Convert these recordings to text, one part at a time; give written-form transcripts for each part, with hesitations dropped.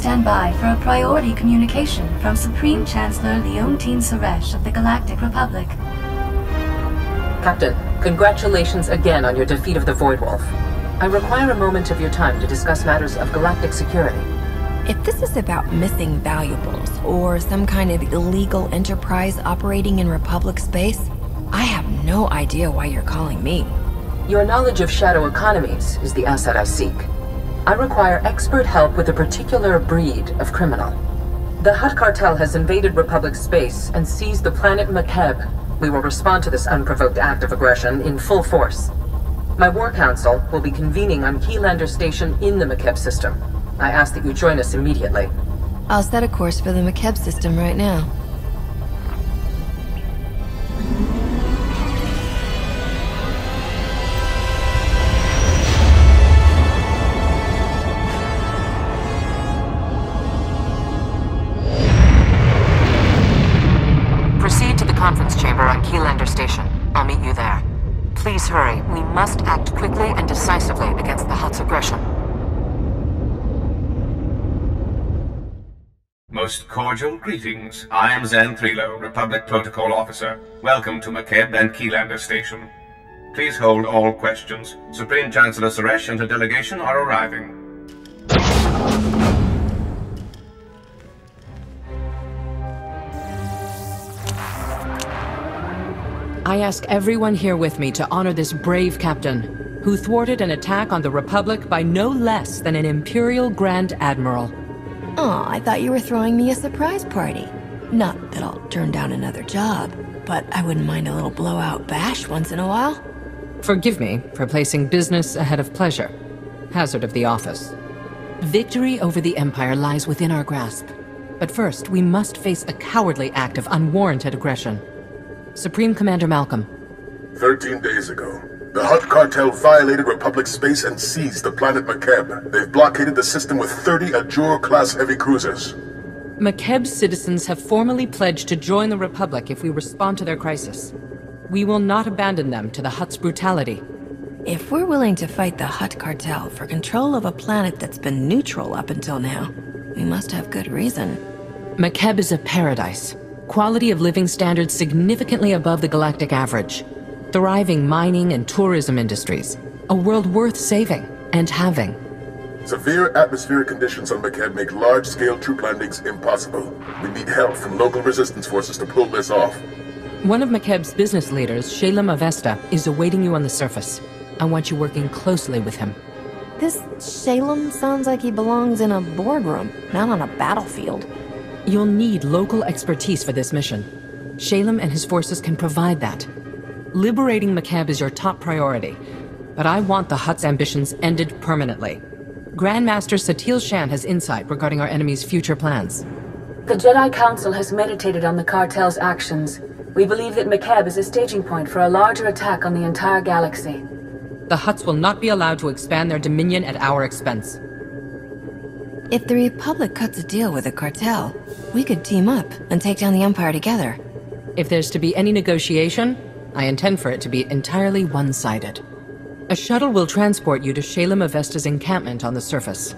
stand by for a priority communication from Supreme Chancellor Leontine Suresh of the Galactic Republic. Captain, congratulations again on your defeat of the Void Wolf. I require a moment of your time to discuss matters of galactic security. If this is about missing valuables, or some kind of illegal enterprise operating in Republic space, I have no idea why you're calling me. Your knowledge of shadow economies is the asset I seek. I require expert help with a particular breed of criminal. The Hutt cartel has invaded Republic space and seized the planet Makeb. We will respond to this unprovoked act of aggression in full force. My war council will be convening on Keylander Station in the Makeb system. I ask that you join us immediately. I'll set a course for the Makeb system right now. Proceed to the conference chamber on Keylander Station. I'll meet you there. Please hurry. We must act quickly and decisively against the Hutt's aggression. Most cordial greetings. I am Xanthrilo, Republic Protocol Officer. Welcome to Makeb and Keylander Station. Please hold all questions. Supreme Chancellor Suresh and her delegation are arriving. I ask everyone here with me to honor this brave captain, who thwarted an attack on the Republic by no less than an Imperial Grand Admiral. Oh, I thought you were throwing me a surprise party. Not that I'll turn down another job, but I wouldn't mind a little blowout bash once in a while. Forgive me for placing business ahead of pleasure. Hazard of the office. Victory over the Empire lies within our grasp. But first, we must face a cowardly act of unwarranted aggression. Supreme Commander Malcolm. 13 days ago, the Hutt cartel violated Republic space and seized the planet Makeb. They've blockaded the system with 30 Ajur-class heavy cruisers. Makeb's citizens have formally pledged to join the Republic if we respond to their crisis. We will not abandon them to the Hutt's brutality. If we're willing to fight the Hutt cartel for control of a planet that's been neutral up until now, we must have good reason. Makeb is a paradise. Quality of living standards significantly above the galactic average. Thriving mining and tourism industries. A world worth saving and having. Severe atmospheric conditions on Makeb make large-scale troop landings impossible. We need help from local resistance forces to pull this off. One of Makeb's business leaders, Shalem Avesta, is awaiting you on the surface. I want you working closely with him. This Shalem sounds like he belongs in a boardroom, not on a battlefield. You'll need local expertise for this mission. Shalem and his forces can provide that. Liberating Makeb is your top priority, but I want the Hutt's ambitions ended permanently. Grandmaster Satil Shan has insight regarding our enemy's future plans. The Jedi Council has meditated on the cartel's actions. We believe that Makeb is a staging point for a larger attack on the entire galaxy. The Hutts will not be allowed to expand their dominion at our expense. If the Republic cuts a deal with the cartel, we could team up and take down the Empire together. If there's to be any negotiation, I intend for it to be entirely one-sided. A shuttle will transport you to Shalem Avesta's encampment on the surface.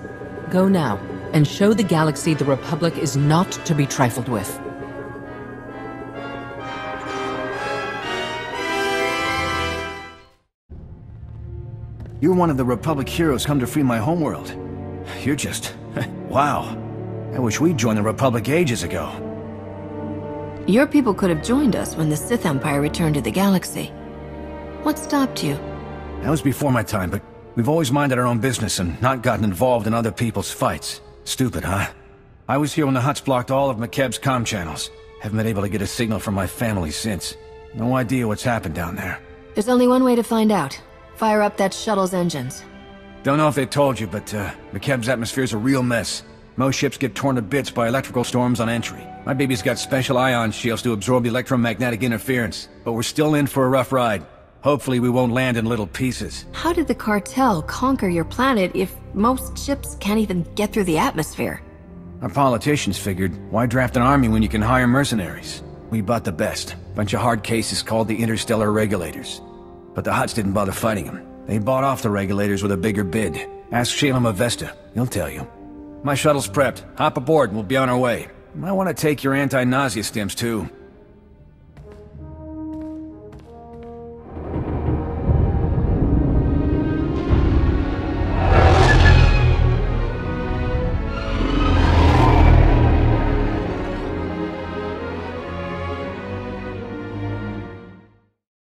Go now, and show the galaxy the Republic is not to be trifled with. You're one of the Republic heroes come to free my homeworld. You're just... wow. I wish we'd joined the Republic ages ago. Your people could have joined us when the Sith Empire returned to the galaxy. What stopped you? That was before my time, but we've always minded our own business and not gotten involved in other people's fights. Stupid, huh? I was here when the Hutts blocked all of Makeb's comm channels. Haven't been able to get a signal from my family since. No idea what's happened down there. There's only one way to find out. Fire up that shuttle's engines. Don't know if they told you, but Makeb's atmosphere's a real mess. Most ships get torn to bits by electrical storms on entry. My baby's got special ion shields to absorb the electromagnetic interference, but we're still in for a rough ride. Hopefully we won't land in little pieces. How did the cartel conquer your planet if most ships can't even get through the atmosphere? Our politicians figured, why draft an army when you can hire mercenaries? We bought the best. Bunch of hard cases called the Interstellar Regulators. But the Hutts didn't bother fighting them. They bought off the Regulators with a bigger bid. Ask Shalem Avesta, he'll tell you. My shuttle's prepped. Hop aboard and we'll be on our way. Might want to take your anti-nausea stims, too.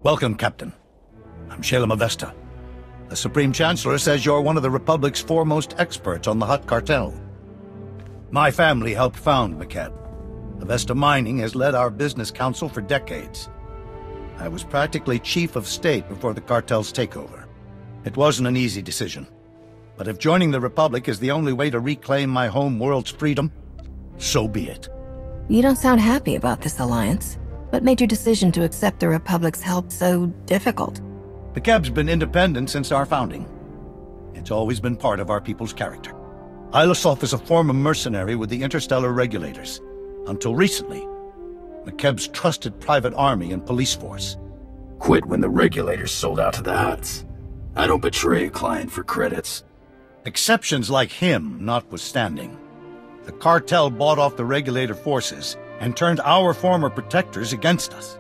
Welcome, Captain. I'm Shalem Avesta. The Supreme Chancellor says you're one of the Republic's foremost experts on the Hutt cartel. My family helped found Makeb. Avesta Mining has led our business council for decades. I was practically chief of state before the cartel's takeover. It wasn't an easy decision. But if joining the Republic is the only way to reclaim my home world's freedom, so be it. You don't sound happy about this alliance. What made your decision to accept the Republic's help so difficult? Makeb's been independent since our founding. It's always been part of our people's character. Ilosov is a former mercenary with the interstellar regulators. Until recently, Makeb's trusted private army and police force. Quit when the regulators sold out to the Hutts. I don't betray a client for credits. Exceptions like him notwithstanding, the cartel bought off the regulator forces and turned our former protectors against us.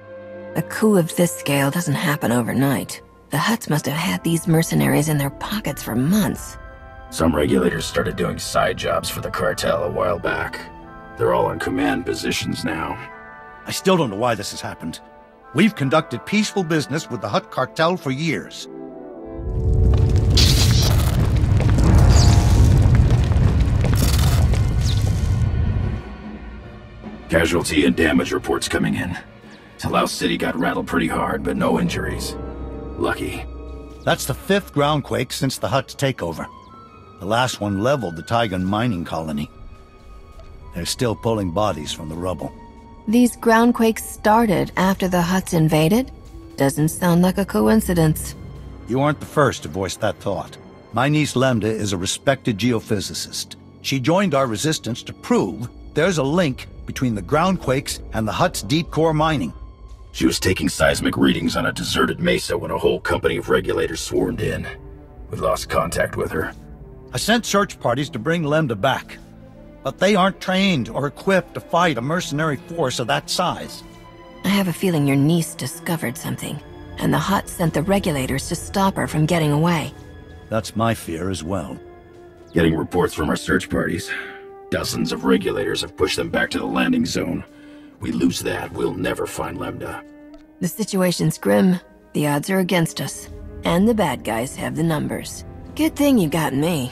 A coup of this scale doesn't happen overnight. The Hutts must have had these mercenaries in their pockets for months. Some regulators started doing side jobs for the cartel a while back. They're all in command positions now. I still don't know why this has happened. We've conducted peaceful business with the Hutt cartel for years. Casualty and damage reports coming in. Talau City got rattled pretty hard, but no injuries. Lucky. That's the 5th groundquake since the Hutt's takeover. The last one leveled the Taigan mining colony. They're still pulling bodies from the rubble. These groundquakes started after the Hutts invaded? Doesn't sound like a coincidence. You aren't the first to voice that thought. My niece Lambda is a respected geophysicist. She joined our resistance to prove there's a link between the groundquakes and the Hutt's deep core mining. She was taking seismic readings on a deserted mesa when a whole company of regulators swarmed in. We lost contact with her. I sent search parties to bring Lambda back, but they aren't trained or equipped to fight a mercenary force of that size. I have a feeling your niece discovered something, and the Hutt sent the regulators to stop her from getting away. That's my fear as well. Getting reports from our search parties. Dozens of regulators have pushed them back to the landing zone. We lose that, we'll never find Lambda. The situation's grim. The odds are against us. And the bad guys have the numbers. Good thing you got me.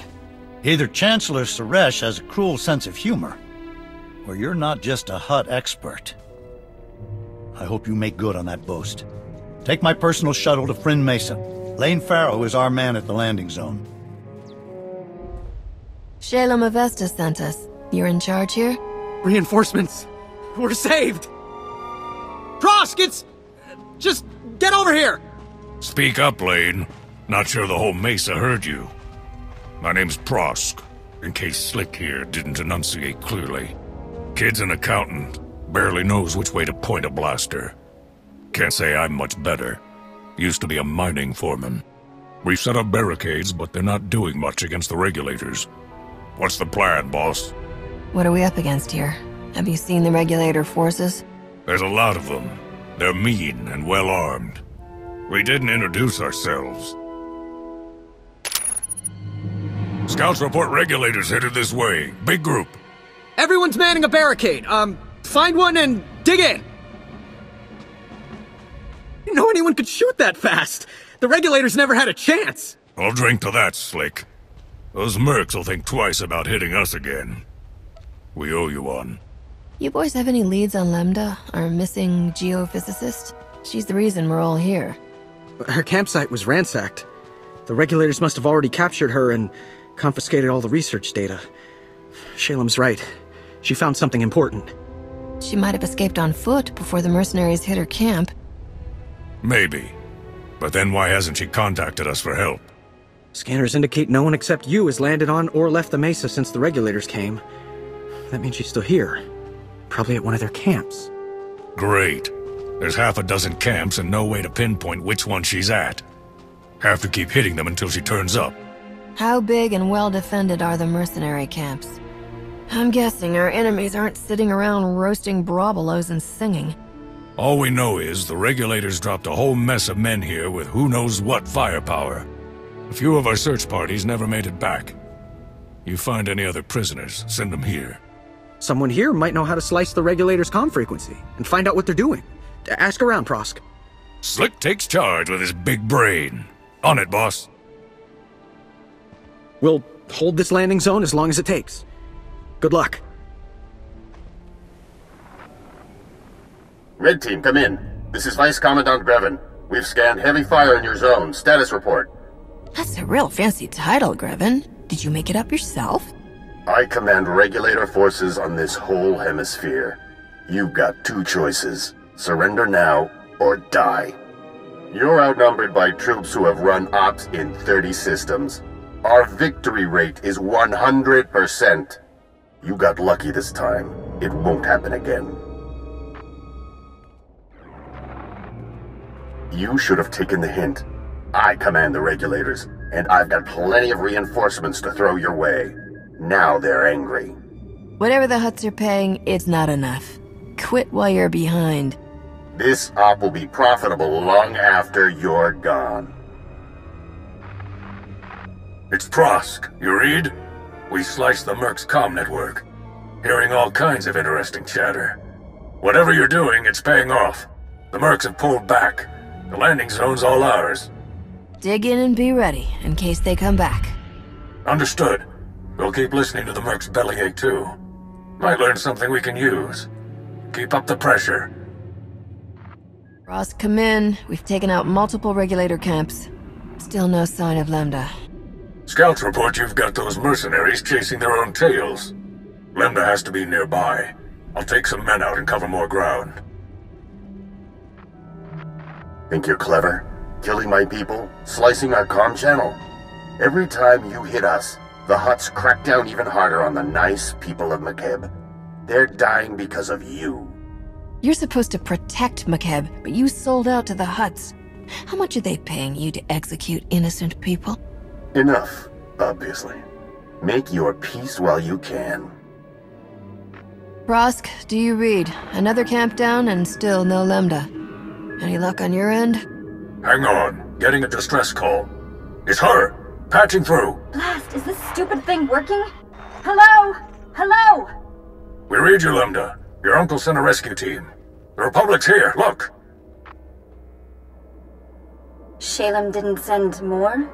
Either Chancellor Suresh has a cruel sense of humor, or you're not just a Hutt expert. I hope you make good on that boast. Take my personal shuttle to Frin Mesa. Lane Farrow is our man at the landing zone. Shalem Avesta sent us. You're in charge here? Reinforcements! We're saved! Prosk, just get over here! Speak up, Lane. Not sure the whole mesa heard you. My name's Prosk, in case Slick here didn't enunciate clearly. Kid's an accountant, barely knows which way to point a blaster. Can't say I'm much better. Used to be a mining foreman. We've set up barricades, but they're not doing much against the regulators. What's the plan, boss? What are we up against here? Have you seen the regulator forces? There's a lot of them. They're mean and well-armed. We didn't introduce ourselves. Scouts report regulators headed this way. Big group. Everyone's manning a barricade. Find one and dig in. Didn't know anyone could shoot that fast. The regulators never had a chance. I'll drink to that, Slick. Those mercs will think twice about hitting us again. We owe you one. You boys have any leads on Lambda, our missing geophysicist? She's the reason we're all here. Her campsite was ransacked. The regulators must have already captured her and confiscated all the research data. Shalem's right. She found something important. She might have escaped on foot before the mercenaries hit her camp. Maybe. But then why hasn't she contacted us for help? Scanners indicate no one except you has landed on or left the mesa since the regulators came. That means she's still here. Probably at one of their camps. Great. There's half a dozen camps and no way to pinpoint which one she's at. Have to keep hitting them until she turns up. How big and well defended are the mercenary camps? I'm guessing our enemies aren't sitting around roasting brobolos and singing. All we know is the regulators dropped a whole mess of men here with who knows what firepower. A few of our search parties never made it back. You find any other prisoners, send them here. Someone here might know how to slice the regulators' comm frequency and find out what they're doing. Ask around, Prosk. Slick takes charge with his big brain. On it, boss. We'll hold this landing zone as long as it takes. Good luck. Red Team, come in. This is Vice Commandant Grevin. We've scanned heavy fire in your zone. Status report. That's a real fancy title, Grevin. Did you make it up yourself? I command regulator forces on this whole hemisphere. You've got two choices. Surrender now, or die. You're outnumbered by troops who have run ops in 30 systems. Our victory rate is 100%. You got lucky this time. It won't happen again. You should have taken the hint. I command the regulators, and I've got plenty of reinforcements to throw your way. Now they're angry. Whatever the Hutts are paying, it's not enough. Quit while you're behind. This op will be profitable long after you're gone. It's Prosk. You read? We sliced the Merc's comm network. Hearing all kinds of interesting chatter. Whatever you're doing, it's paying off. The Mercs have pulled back. The landing zone's all ours. Dig in and be ready, in case they come back. Understood. We'll keep listening to the Merc's bellyache too. Might learn something we can use. Keep up the pressure. Ross, come in. We've taken out multiple regulator camps. Still no sign of Lambda. Scouts report you've got those mercenaries chasing their own tails. Lambda has to be nearby. I'll take some men out and cover more ground. Think you're clever? Killing my people? Slicing our comm channel? Every time you hit us, the Hutts crack down even harder on the nice people of Makeb. They're dying because of you. You're supposed to protect Makeb, but you sold out to the Hutts. How much are they paying you to execute innocent people? Enough, obviously. Make your peace while you can. Prosk, do you read? Another camp down and still no Lambda. Any luck on your end? Hang on. Getting a distress call. It's her! Patching through! Blast, is this stupid thing working? Hello? Hello? We read you, Lambda. Your uncle sent a rescue team. The Republic's here, look! Shalem didn't send more?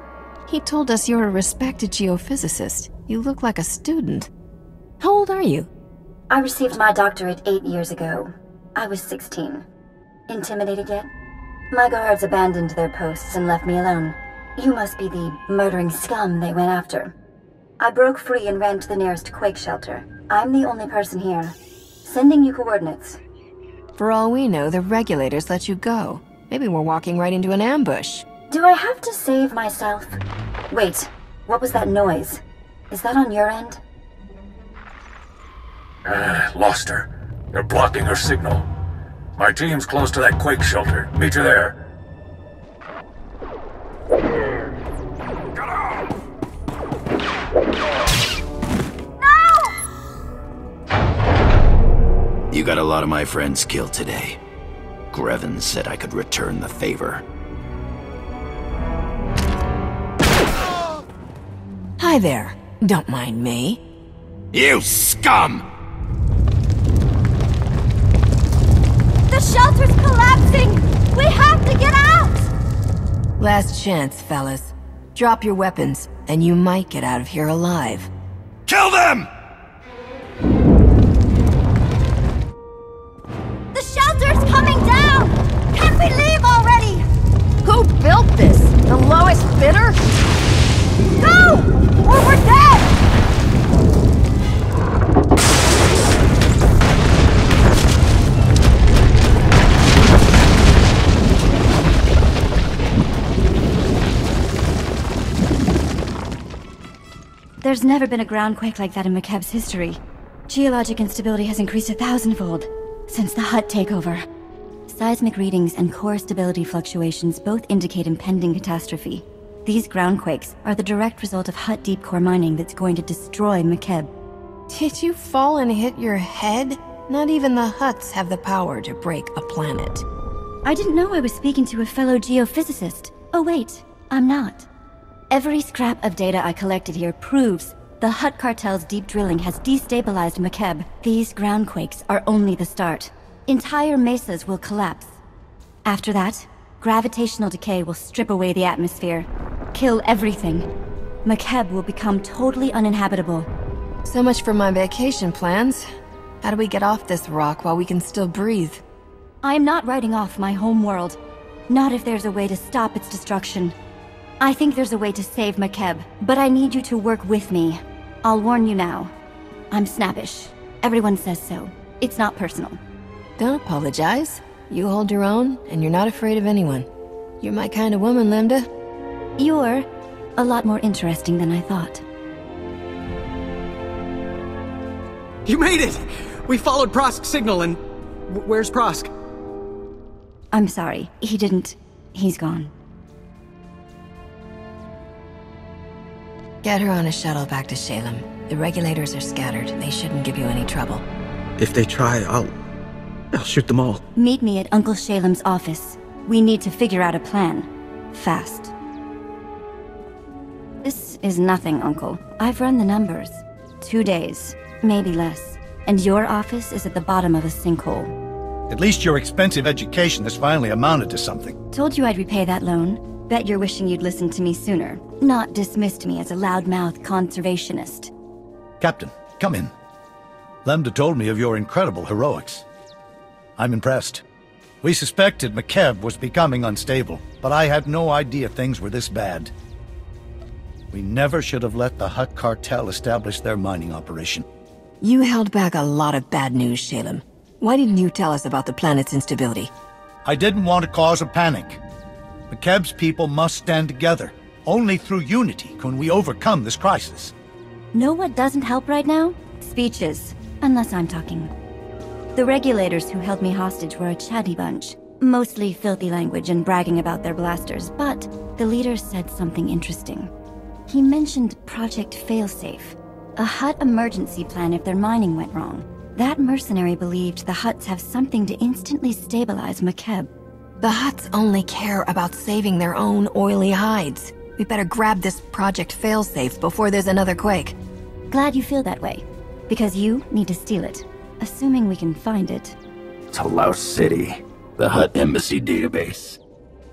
He told us you're a respected geophysicist. You look like a student. How old are you? I received my doctorate 8 years ago. I was 16. Intimidated yet? My guards abandoned their posts and left me alone. You must be the murdering scum they went after. I broke free and ran to the nearest quake shelter. I'm the only person here. Sending you coordinates. For all we know, the regulators let you go. Maybe we're walking right into an ambush. Do I have to save myself? Wait, what was that noise? Is that on your end? Lost her. They're blocking her signal. My team's close to that quake shelter. Meet you there. You got a lot of my friends killed today. Grevin said I could return the favor. Hi there. Don't mind me. You scum! The shelter's collapsing! We have to get out! Last chance, fellas. Drop your weapons, and you might get out of here alive. Kill them! The shelter's coming down! Can't we leave already? Who built this? The lowest bidder? Go! Or we're dead! There's never been a groundquake like that in Makeb's history. Geologic instability has increased 1,000-fold since the Hutt takeover. Seismic readings and core stability fluctuations both indicate impending catastrophe. These groundquakes are the direct result of Hutt deep core mining that's going to destroy Makeb. Did you fall and hit your head? Not even the Hutts have the power to break a planet. I didn't know I was speaking to a fellow geophysicist. Oh wait, I'm not. Every scrap of data I collected here proves the Hutt cartel's deep drilling has destabilized Makeb. These groundquakes are only the start. Entire mesas will collapse. After that, gravitational decay will strip away the atmosphere, kill everything. Makeb will become totally uninhabitable. So much for my vacation plans. How do we get off this rock while we can still breathe? I am not writing off my home world. Not if there's a way to stop its destruction. I think there's a way to save Makeb, but I need you to work with me. I'll warn you now. I'm snappish. Everyone says so. It's not personal. Don't apologize. You hold your own, and you're not afraid of anyone. You're my kind of woman, Lambda. You're a lot more interesting than I thought. You made it! We followed Prosk's signal and... Where's Prosk? I'm sorry. He didn't... He's gone. Get her on a shuttle back to Shalem. The regulators are scattered. They shouldn't give you any trouble. If they try, I'll shoot them all. Meet me at Uncle Shalem's office. We need to figure out a plan. Fast. This is nothing, Uncle. I've run the numbers. 2 days. Maybe less. And your office is at the bottom of a sinkhole. At least your expensive education has finally amounted to something. Told you I'd repay that loan. Bet you're wishing you'd listened to me sooner. Not dismissed me as a loudmouth conservationist. Captain, come in. Lambda told me of your incredible heroics. I'm impressed. We suspected Makeb was becoming unstable, but I had no idea things were this bad. We never should have let the Hutt cartel establish their mining operation. You held back a lot of bad news, Shalem. Why didn't you tell us about the planet's instability? I didn't want to cause a panic. Makeb's people must stand together. Only through unity can we overcome this crisis. Know what doesn't help right now? Speeches. Unless I'm talking. The regulators who held me hostage were a chatty bunch. Mostly filthy language and bragging about their blasters, but the leader said something interesting. He mentioned Project Failsafe, a Hutt emergency plan if their mining went wrong. That mercenary believed the Hutts have something to instantly stabilize Makeb. The Hutts only care about saving their own oily hides. We better grab this Project Failsafe before there's another quake. Glad you feel that way, because you need to steal it, assuming we can find it. Talos City, the Hutt Embassy database.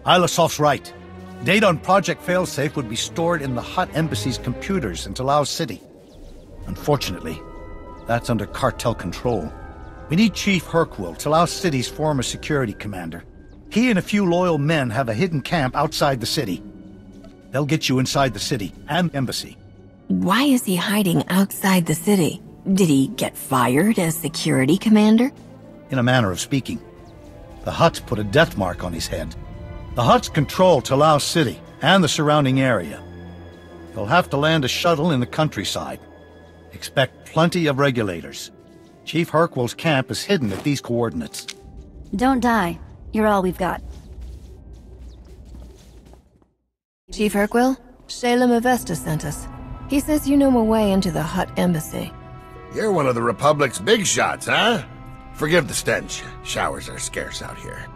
Ilasof's right. Data on Project Failsafe would be stored in the Hutt Embassy's computers in Talos City. Unfortunately, that's under cartel control. We need Chief Hawke, Talos City's former security commander. He and a few loyal men have a hidden camp outside the city. They'll get you inside the city and the embassy. Why is he hiding outside the city? Did he get fired as security commander? In a manner of speaking. The Hutts put a death mark on his head. The Hutts control Talos City and the surrounding area. You'll have to land a shuttle in the countryside. Expect plenty of regulators. Chief Hawke's camp is hidden at these coordinates. Don't die. You're all we've got. Chief Hawke, Shalem Avesta sent us. He says you know my way into the Hutt Embassy. You're one of the Republic's big shots, huh? Forgive the stench. Showers are scarce out here.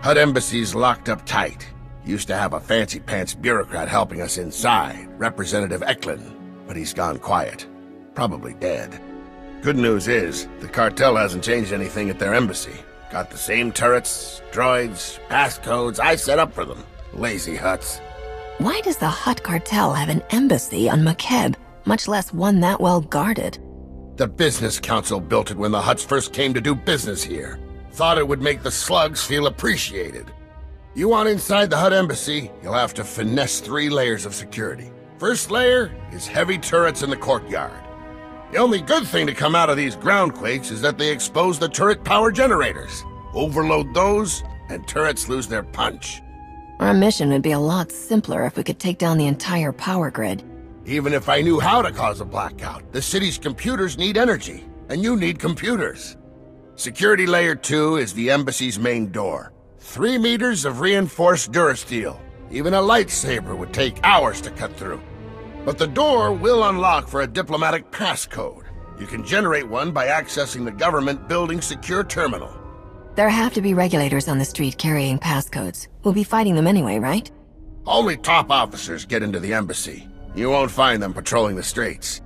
Hutt Embassy's locked up tight. Used to have a fancy-pants bureaucrat helping us inside, Representative Eklund, but he's gone quiet. Probably dead. Good news is, the cartel hasn't changed anything at their embassy. Got the same turrets, droids, passcodes I set up for them. Lazy Hutts. Why does the Hutt cartel have an embassy on Makeb, much less one that well guarded? The Business Council built it when the Hutts first came to do business here. Thought it would make the slugs feel appreciated. You want inside the Hutt Embassy, you'll have to finesse 3 layers of security. First layer is heavy turrets in the courtyard. The only good thing to come out of these groundquakes is that they expose the turret power generators. Overload those, and turrets lose their punch. Our mission would be a lot simpler if we could take down the entire power grid. Even if I knew how to cause a blackout, the city's computers need energy, and you need computers. Security Layer 2 is the embassy's main door. 3 meters of reinforced durasteel. Even a lightsaber would take hours to cut through. But the door will unlock for a diplomatic passcode. You can generate one by accessing the government building secure terminal. There have to be regulators on the street carrying passcodes. We'll be fighting them anyway, right? Only top officers get into the embassy. You won't find them patrolling the streets.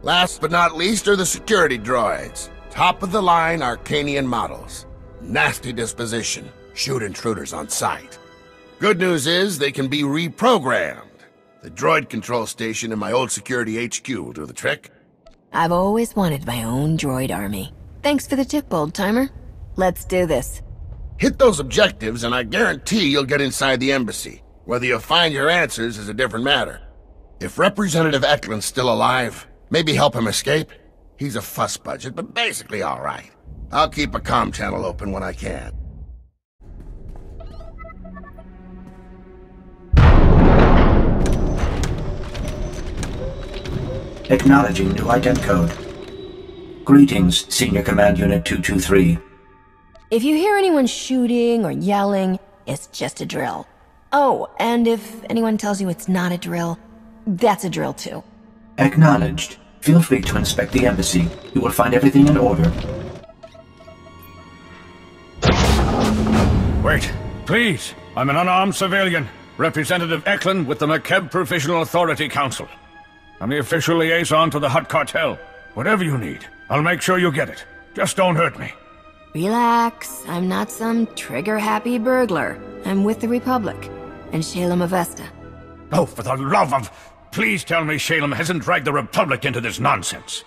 Last but not least are the security droids. Top-of-the-line Arcanian models. Nasty disposition. Shoot intruders on sight. Good news is they can be reprogrammed. The droid control station in my old security HQ will do the trick. I've always wanted my own droid army. Thanks for the tip, old-timer. Let's do this. Hit those objectives and I guarantee you'll get inside the embassy. Whether you'll find your answers is a different matter. If Representative Eklund's still alive, maybe help him escape. He's a fuss budget, but basically all right. I'll keep a comm channel open when I can. Acknowledging new ident code. Greetings, Senior Command Unit 223. If you hear anyone shooting or yelling, it's just a drill. Oh, and if anyone tells you it's not a drill, that's a drill too. Acknowledged. Feel free to inspect the embassy. You will find everything in order. Wait, please. I'm an unarmed civilian. Representative Eklund with the Makeb Provisional Authority Council. I'm the official liaison to the Hutt Cartel. Whatever you need, I'll make sure you get it. Just don't hurt me. Relax. I'm not some trigger-happy burglar. I'm with the Republic. And Shalem Avesta. Oh, for the love of... Please tell me Shalem hasn't dragged the Republic into this nonsense.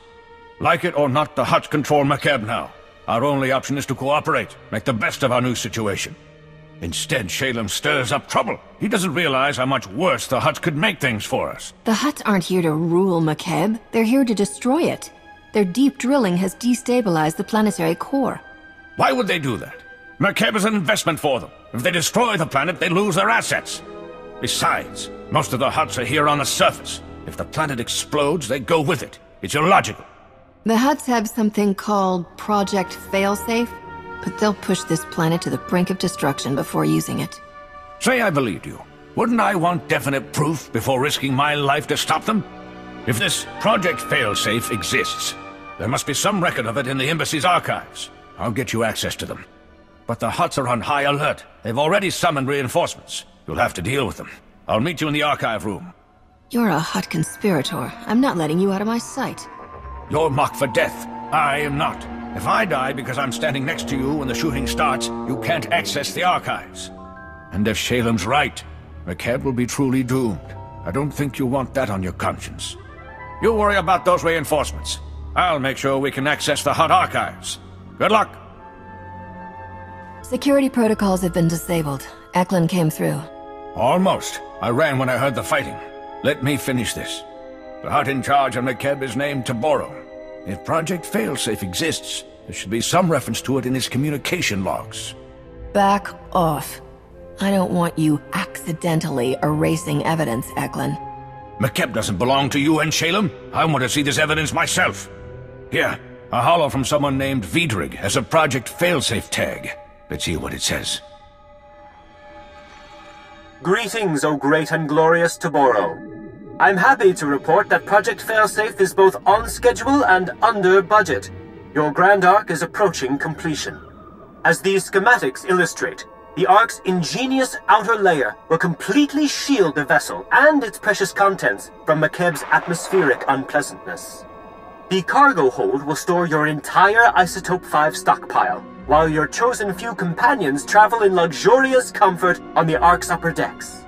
Like it or not, the Hutts control Makeb now. Our only option is to cooperate, make the best of our new situation. Instead, Shalem stirs up trouble. He doesn't realize how much worse the Hutts could make things for us. The Hutts aren't here to rule Makeb. They're here to destroy it. Their deep drilling has destabilized the planetary core. Why would they do that? Makeb is an investment for them. If they destroy the planet, they lose their assets. Besides, most of the Hutts are here on the surface. If the planet explodes, they go with it. It's illogical. The Hutts have something called Project Failsafe, but they'll push this planet to the brink of destruction before using it. Say I believed you. Wouldn't I want definite proof before risking my life to stop them? If this Project Failsafe exists, there must be some record of it in the Embassy's archives. I'll get you access to them. But the Hutts are on high alert. They've already summoned reinforcements. You'll have to deal with them. I'll meet you in the archive room. You're a Hutt conspirator. I'm not letting you out of my sight. You're marked for death. I am not. If I die because I'm standing next to you when the shooting starts, you can't access the archives. And if Shalem's right, Makeb will be truly doomed. I don't think you want that on your conscience. You worry about those reinforcements. I'll make sure we can access the Hutt archives. Good luck. Security protocols have been disabled. Eklund came through. Almost. I ran when I heard the fighting. Let me finish this. The Hutt in charge of Makeb is named Taboro. If Project Failsafe exists, there should be some reference to it in his communication logs. Back off. I don't want you accidentally erasing evidence, Eklund. Makeb doesn't belong to you and Shalem. I want to see this evidence myself. Here, a holo from someone named Vidrig has a Project Failsafe tag. Let's see what it says. Greetings, O great and glorious Taboro. I'm happy to report that Project Failsafe is both on schedule and under budget. Your Grand Arc is approaching completion. As these schematics illustrate, the Ark's ingenious outer layer will completely shield the vessel and its precious contents from Makeb's atmospheric unpleasantness. The cargo hold will store your entire Isotope 5 stockpile, while your chosen few companions travel in luxurious comfort on the Ark's upper decks.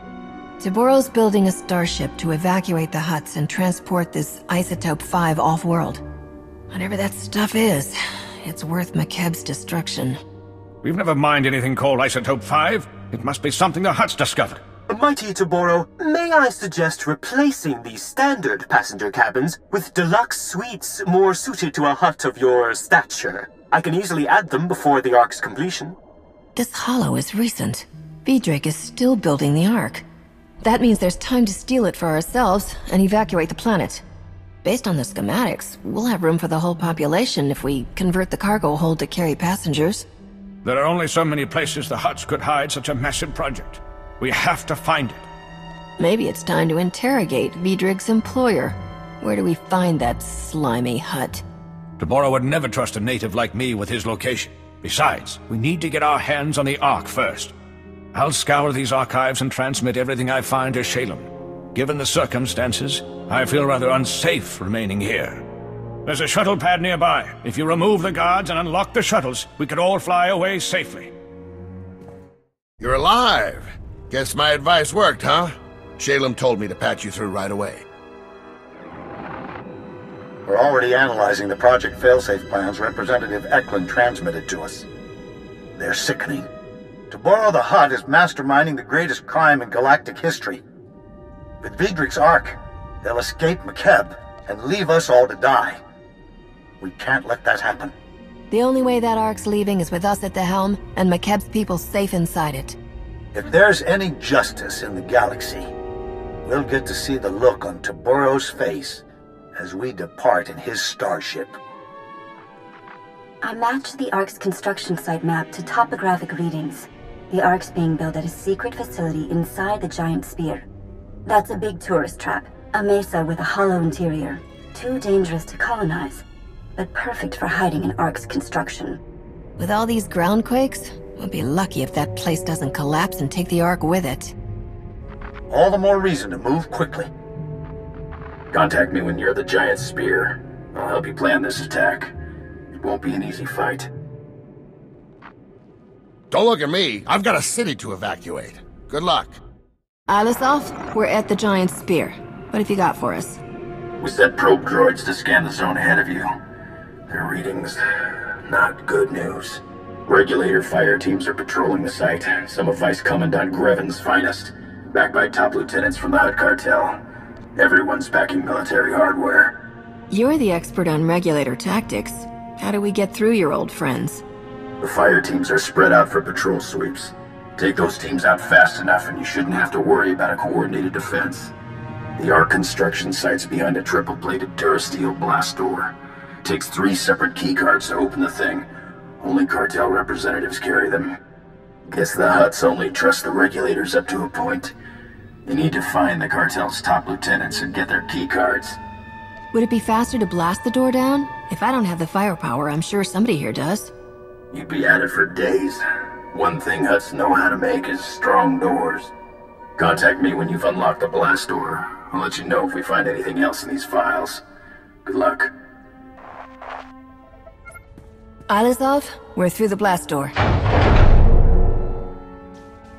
Taboro's building a starship to evacuate the Hutts and transport this Isotope 5 off-world. Whatever that stuff is, it's worth Makeb's destruction. We've never mined anything called Isotope 5. It must be something the Hutts discovered. Mighty Taboro, may I suggest replacing the standard passenger cabins with deluxe suites more suited to a Hutt of your stature? I can easily add them before the Ark's completion. This holo is recent. Vidrig is still building the Ark. That means there's time to steal it for ourselves and evacuate the planet. Based on the schematics, we'll have room for the whole population if we convert the cargo hold to carry passengers. There are only so many places the Hutts could hide such a massive project. We have to find it. Maybe it's time to interrogate Vidrig's employer. Where do we find that slimy Hutt? Taboro would never trust a native like me with his location. Besides, we need to get our hands on the Ark first. I'll scour these archives and transmit everything I find to Shalem. Given the circumstances, I feel rather unsafe remaining here. There's a shuttle pad nearby. If you remove the guards and unlock the shuttles, we could all fly away safely. You're alive. Guess my advice worked, huh? Shalem told me to patch you through right away. We're already analyzing the Project Failsafe plans Representative Eklund transmitted to us. They're sickening. Taboro the Hutt is masterminding the greatest crime in galactic history. With Vidrig's Ark, they'll escape Makeb and leave us all to die. We can't let that happen. The only way that Ark's leaving is with us at the helm and Makeb's people safe inside it. If there's any justice in the galaxy, we'll get to see the look on Taboro's face as we depart in his starship. I matched the Ark's construction site map to topographic readings. The Ark's being built at a secret facility inside the giant sphere. That's a big tourist trap, a mesa with a hollow interior. Too dangerous to colonize, but perfect for hiding an Ark's construction. With all these groundquakes, we'll be lucky if that place doesn't collapse and take the Ark with it. All the more reason to move quickly. Contact me when you're at the giant spear. I'll help you plan this attack. It won't be an easy fight. Don't look at me. I've got a city to evacuate. Good luck. Alisov, we're at the giant spear. What have you got for us? We sent probe droids to scan the zone ahead of you. Their readings, not good news. Regulator fire teams are patrolling the site. Some of Vice Commandant Greven's finest, backed by top lieutenants from the Hutt cartel. Everyone's packing military hardware. You're the expert on regulator tactics. How do we get through your old friends? The fire teams are spread out for patrol sweeps. Take those teams out fast enough and you shouldn't have to worry about a coordinated defense. The Ark construction site's behind a triple-bladed Durasteel blast door. It takes 3 separate keycards to open the thing. Only cartel representatives carry them. Guess the Hutts only trust the regulators up to a point. You need to find the cartel's top lieutenants and get their keycards. Would it be faster to blast the door down? If I don't have the firepower, I'm sure somebody here does. You'd be at it for days. One thing Hutts know how to make is strong doors. Contact me when you've unlocked the blast door. I'll let you know if we find anything else in these files. Good luck. Alisov, we're through the blast door.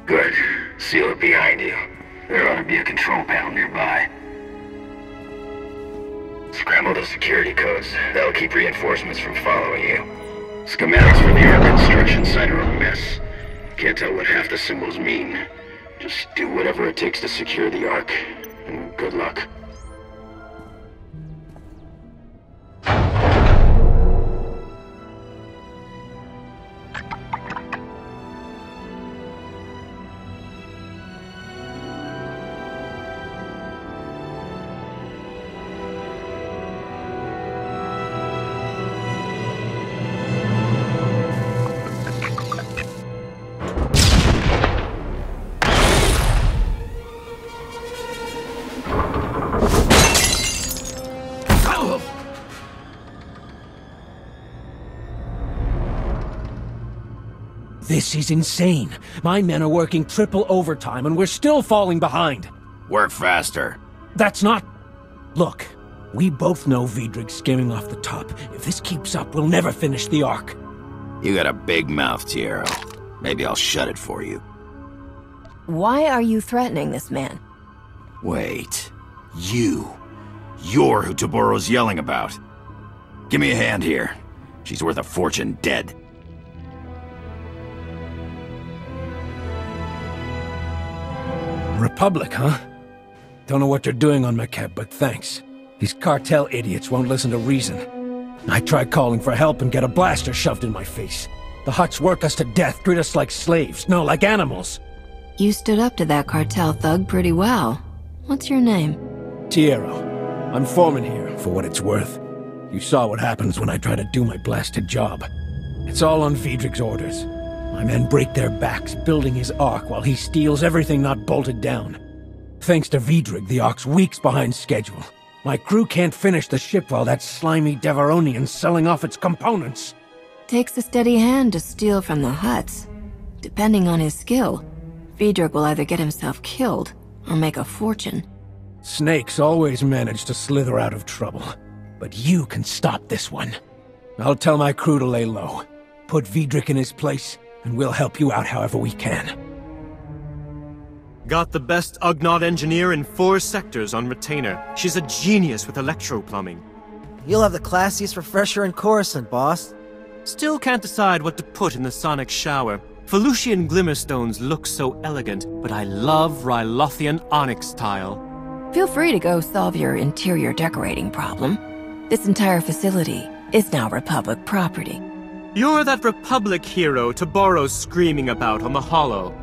Good. Seal it behind you. There ought to be a control panel nearby. Scramble the security codes. That'll keep reinforcements from following you. Schematics for the Ark construction site are a mess. Can't tell what half the symbols mean. Just do whatever it takes to secure the Ark, and good luck. This is insane. My men are working triple overtime and we're still falling behind. Work faster. That's not... Look, we both know Vidrig's skimming off the top. If this keeps up, we'll never finish the Ark. You got a big mouth, Tiero. Maybe I'll shut it for you. Why are you threatening this man? Wait. You're who Taboro's yelling about. Give me a hand here. She's worth a fortune dead. Republic, huh? Don't know what they're doing on Makeb, but thanks. These cartel idiots won't listen to reason. I tried calling for help and get a blaster shoved in my face. The Hutts work us to death, treat us like slaves, no, like animals. You stood up to that cartel thug pretty well. What's your name? Tiero. I'm foreman here, for what it's worth. You saw what happens when I try to do my blasted job. It's all on Vidrig's orders. My men break their backs building his Ark while he steals everything not bolted down. Thanks to Vidrig, the Ark's weeks behind schedule. My crew can't finish the ship while that slimy Devaronian's selling off its components. Takes a steady hand to steal from the Hutts. Depending on his skill, Vidric will either get himself killed or make a fortune. Snakes always manage to slither out of trouble, but you can stop this one. I'll tell my crew to lay low. Put Vidric in his place, and we'll help you out however we can. Got the best Ugnaught engineer in 4 sectors on retainer. She's a genius with electro-plumbing. You'll have the classiest refresher in Coruscant, boss. Still can't decide what to put in the sonic shower. Felucian glimmerstones look so elegant, but I love Rylothian onyx tile. Feel free to go solve your interior decorating problem. This entire facility is now Republic property. You're that Republic hero Taboro's screaming about on the Hollow.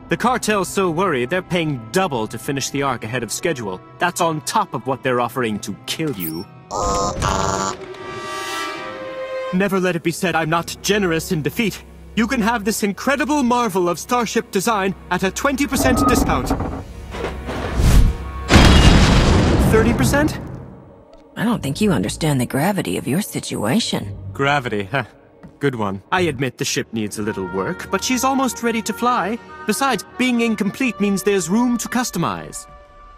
The cartel's so worried they're paying double to finish the arc ahead of schedule. That's on top of what they're offering to kill you. Never let it be said I'm not generous in defeat. You can have this incredible marvel of starship design at a 20% discount. 30%? I don't think you understand the gravity of your situation. Gravity, huh? Good one. I admit the ship needs a little work, but she's almost ready to fly. Besides, being incomplete means there's room to customize.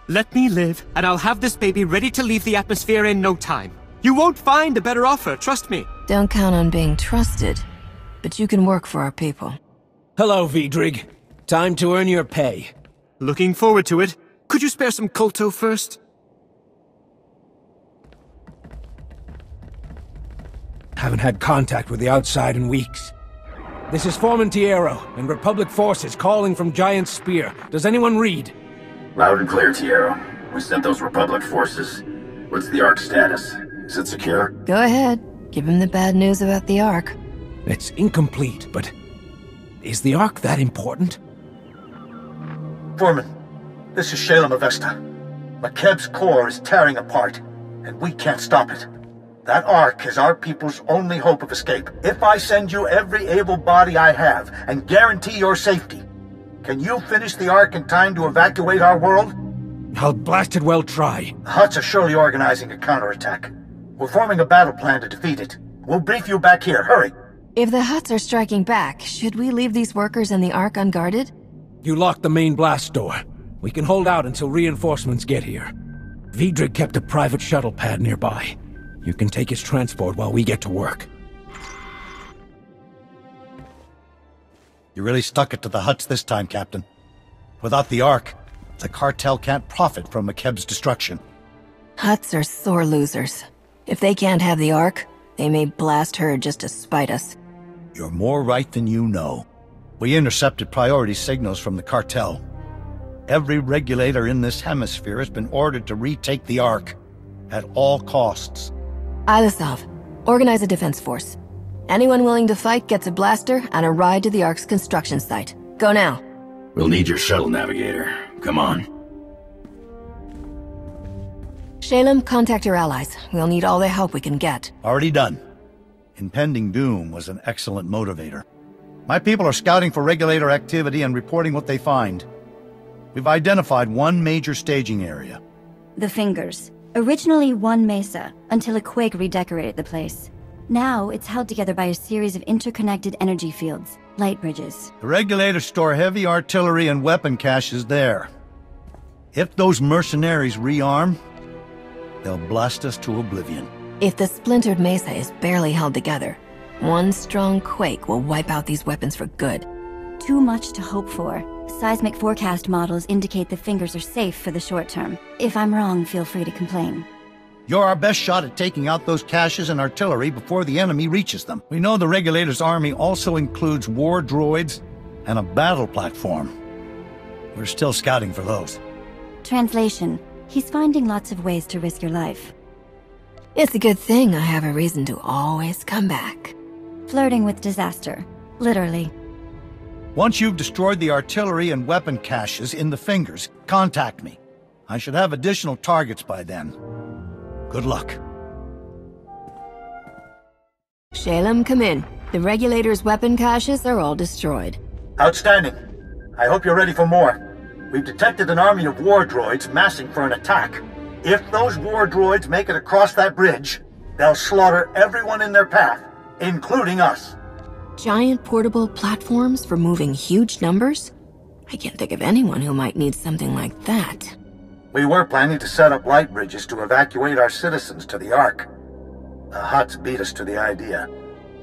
Let me live, and I'll have this baby ready to leave the atmosphere in no time. You won't find a better offer, trust me. Don't count on being trusted, but you can work for our people. Hello, Vidrig. Time to earn your pay. Looking forward to it. Could you spare some colto first? Haven't had contact with the outside in weeks. This is Foreman Tiero, and Republic forces calling from Giant Spear. Does anyone read? Loud and clear, Tiero. We sent those Republic forces. What's the Ark status? Is it secure? Go ahead. Give him the bad news about the Ark. It's incomplete, but... is the Ark that important? Foreman, this is Shalem Avesta. Makeb's core is tearing apart, and we can't stop it. That Ark is our people's only hope of escape. If I send you every able body I have and guarantee your safety, can you finish the Ark in time to evacuate our world? I'll blasted well try. The Hutts are surely organizing a counterattack. We're forming a battle plan to defeat it. We'll brief you back here. Hurry. If the Hutts are striking back, should we leave these workers in the Ark unguarded? You locked the main blast door. We can hold out until reinforcements get here. Vidric kept a private shuttle pad nearby. You can take his transport while we get to work. You really stuck it to the Hutts this time, Captain. Without the Ark, the cartel can't profit from Makeb's destruction. Hutts are sore losers. If they can't have the Ark, they may blast her just to spite us. You're more right than you know. We intercepted priority signals from the cartel. Every regulator in this hemisphere has been ordered to retake the Ark, at all costs. Ilisov, organize a defense force. Anyone willing to fight gets a blaster and a ride to the Ark's construction site. Go now. We'll need your shuttle navigator. Come on. Shalem, contact your allies. We'll need all the help we can get. Already done. Impending doom was an excellent motivator. My people are scouting for regulator activity and reporting what they find. We've identified one major staging area. The Fingers. Originally one mesa, until a quake redecorated the place. Now, it's held together by a series of interconnected energy fields, light bridges. The regulators store heavy artillery and weapon caches there. If those mercenaries rearm, they'll blast us to oblivion. If the splintered mesa is barely held together, one strong quake will wipe out these weapons for good. Too much to hope for. Seismic forecast models indicate the Fingers are safe for the short term. If I'm wrong, feel free to complain. You're our best shot at taking out those caches and artillery before the enemy reaches them. We know the Regulators' army also includes war droids and a battle platform. We're still scouting for those. Translation. He's finding lots of ways to risk your life. It's a good thing I have a reason to always come back. Flirting with disaster. Literally. Once you've destroyed the artillery and weapon caches in the Fingers, contact me. I should have additional targets by then. Good luck. Shalem, come in. The Regulator's weapon caches are all destroyed. Outstanding. I hope you're ready for more. We've detected an army of war droids massing for an attack. If those war droids make it across that bridge, they'll slaughter everyone in their path, including us. Giant portable platforms for moving huge numbers? I can't think of anyone who might need something like that. We were planning to set up light bridges to evacuate our citizens to the Ark. The Hutts beat us to the idea.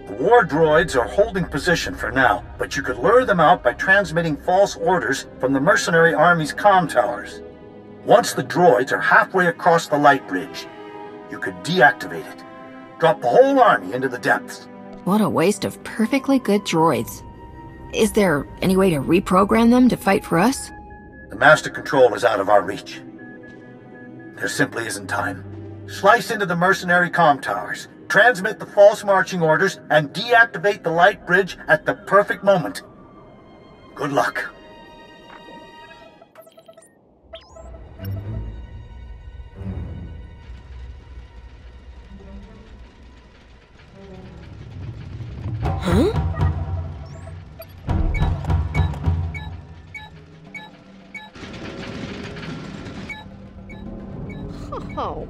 The war droids are holding position for now, but you could lure them out by transmitting false orders from the mercenary army's comm towers. Once the droids are halfway across the light bridge, you could deactivate it. Drop the whole army into the depths. What a waste of perfectly good droids. Is there any way to reprogram them to fight for us? The master control is out of our reach. There simply isn't time. Slice into the mercenary comm towers, transmit the false marching orders, and deactivate the light bridge at the perfect moment. Good luck. Huh? Oh.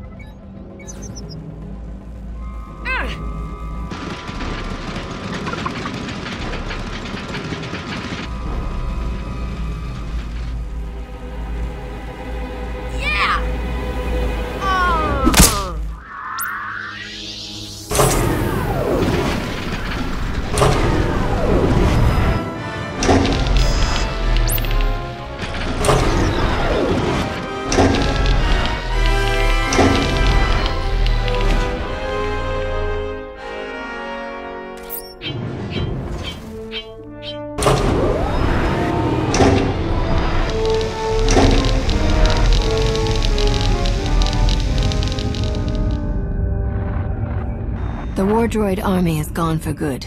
The war droid army is gone for good.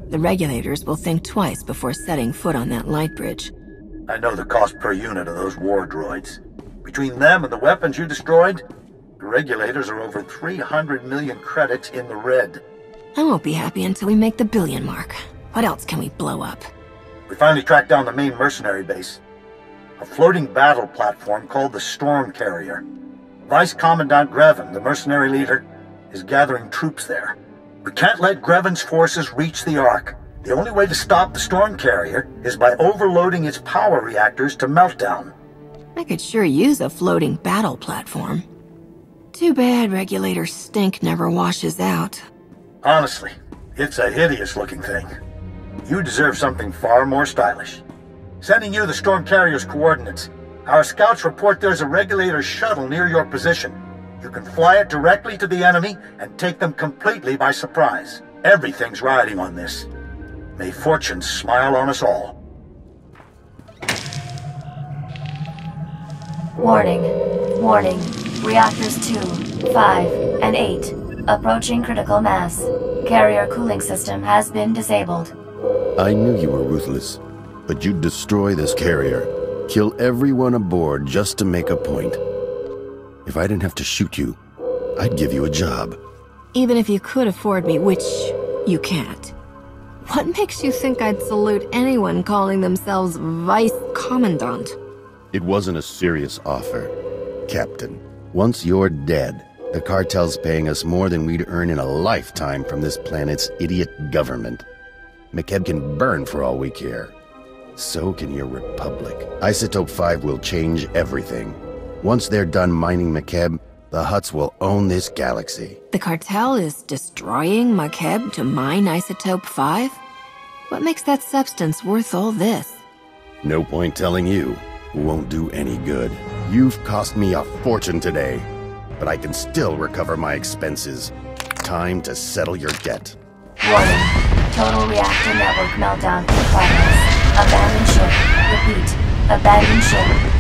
The regulators will think twice before setting foot on that light bridge. I know the cost per unit of those war droids. Between them and the weapons you destroyed, the regulators are over 300 million credits in the red. I won't be happy until we make the billion mark. What else can we blow up? We finally tracked down the main mercenary base. A floating battle platform called the Storm Carrier. Vice Commandant Grevin, the mercenary leader, is gathering troops there. We can't let Grevin's forces reach the Ark. The only way to stop the Storm Carrier is by overloading its power reactors to meltdown. I could sure use a floating battle platform. Too bad regulator stink never washes out. Honestly, it's a hideous-looking thing. You deserve something far more stylish. Sending you the Storm Carrier's coordinates. Our scouts report there's a regulator shuttle near your position. You can fly it directly to the enemy and take them completely by surprise. Everything's riding on this. May fortune smile on us all. Warning. Warning. Reactors 2, 5, and 8. Approaching critical mass. Carrier cooling system has been disabled. I knew you were ruthless, but you'd destroy this carrier. Kill everyone aboard just to make a point. If I didn't have to shoot you, I'd give you a job. Even if you could afford me, which you can't. What makes you think I'd salute anyone calling themselves Vice Commandant? It wasn't a serious offer, Captain. Once you're dead, the cartel's paying us more than we'd earn in a lifetime from this planet's idiot government. Makeb can burn for all we care. So can your Republic. Isotope 5 will change everything. Once they're done mining Makeb, the Hutts will own this galaxy. The cartel is destroying Makeb to mine Isotope 5? What makes that substance worth all this? No point telling you. Won't do any good. You've cost me a fortune today, but I can still recover my expenses. Time to settle your debt. Warning. Total reactor network meltdown in progress. Abandoned ship. Repeat. Abandoned ship.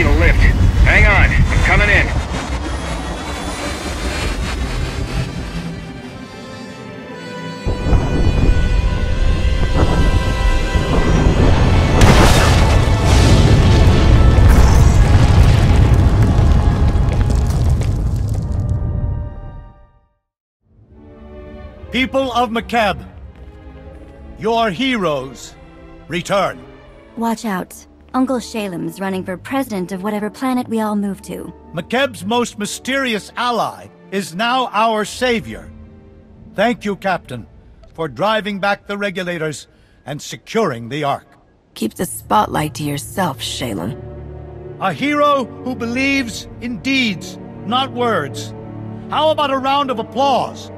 need a lift. Hang on, I'm coming in. People of Makeb, your heroes return. Watch out. Uncle Shalem's running for president of whatever planet we all move to. Makeb's most mysterious ally is now our savior. Thank you, Captain, for driving back the regulators and securing the Ark. Keep the spotlight to yourself, Shalem. A hero who believes in deeds, not words. How about a round of applause?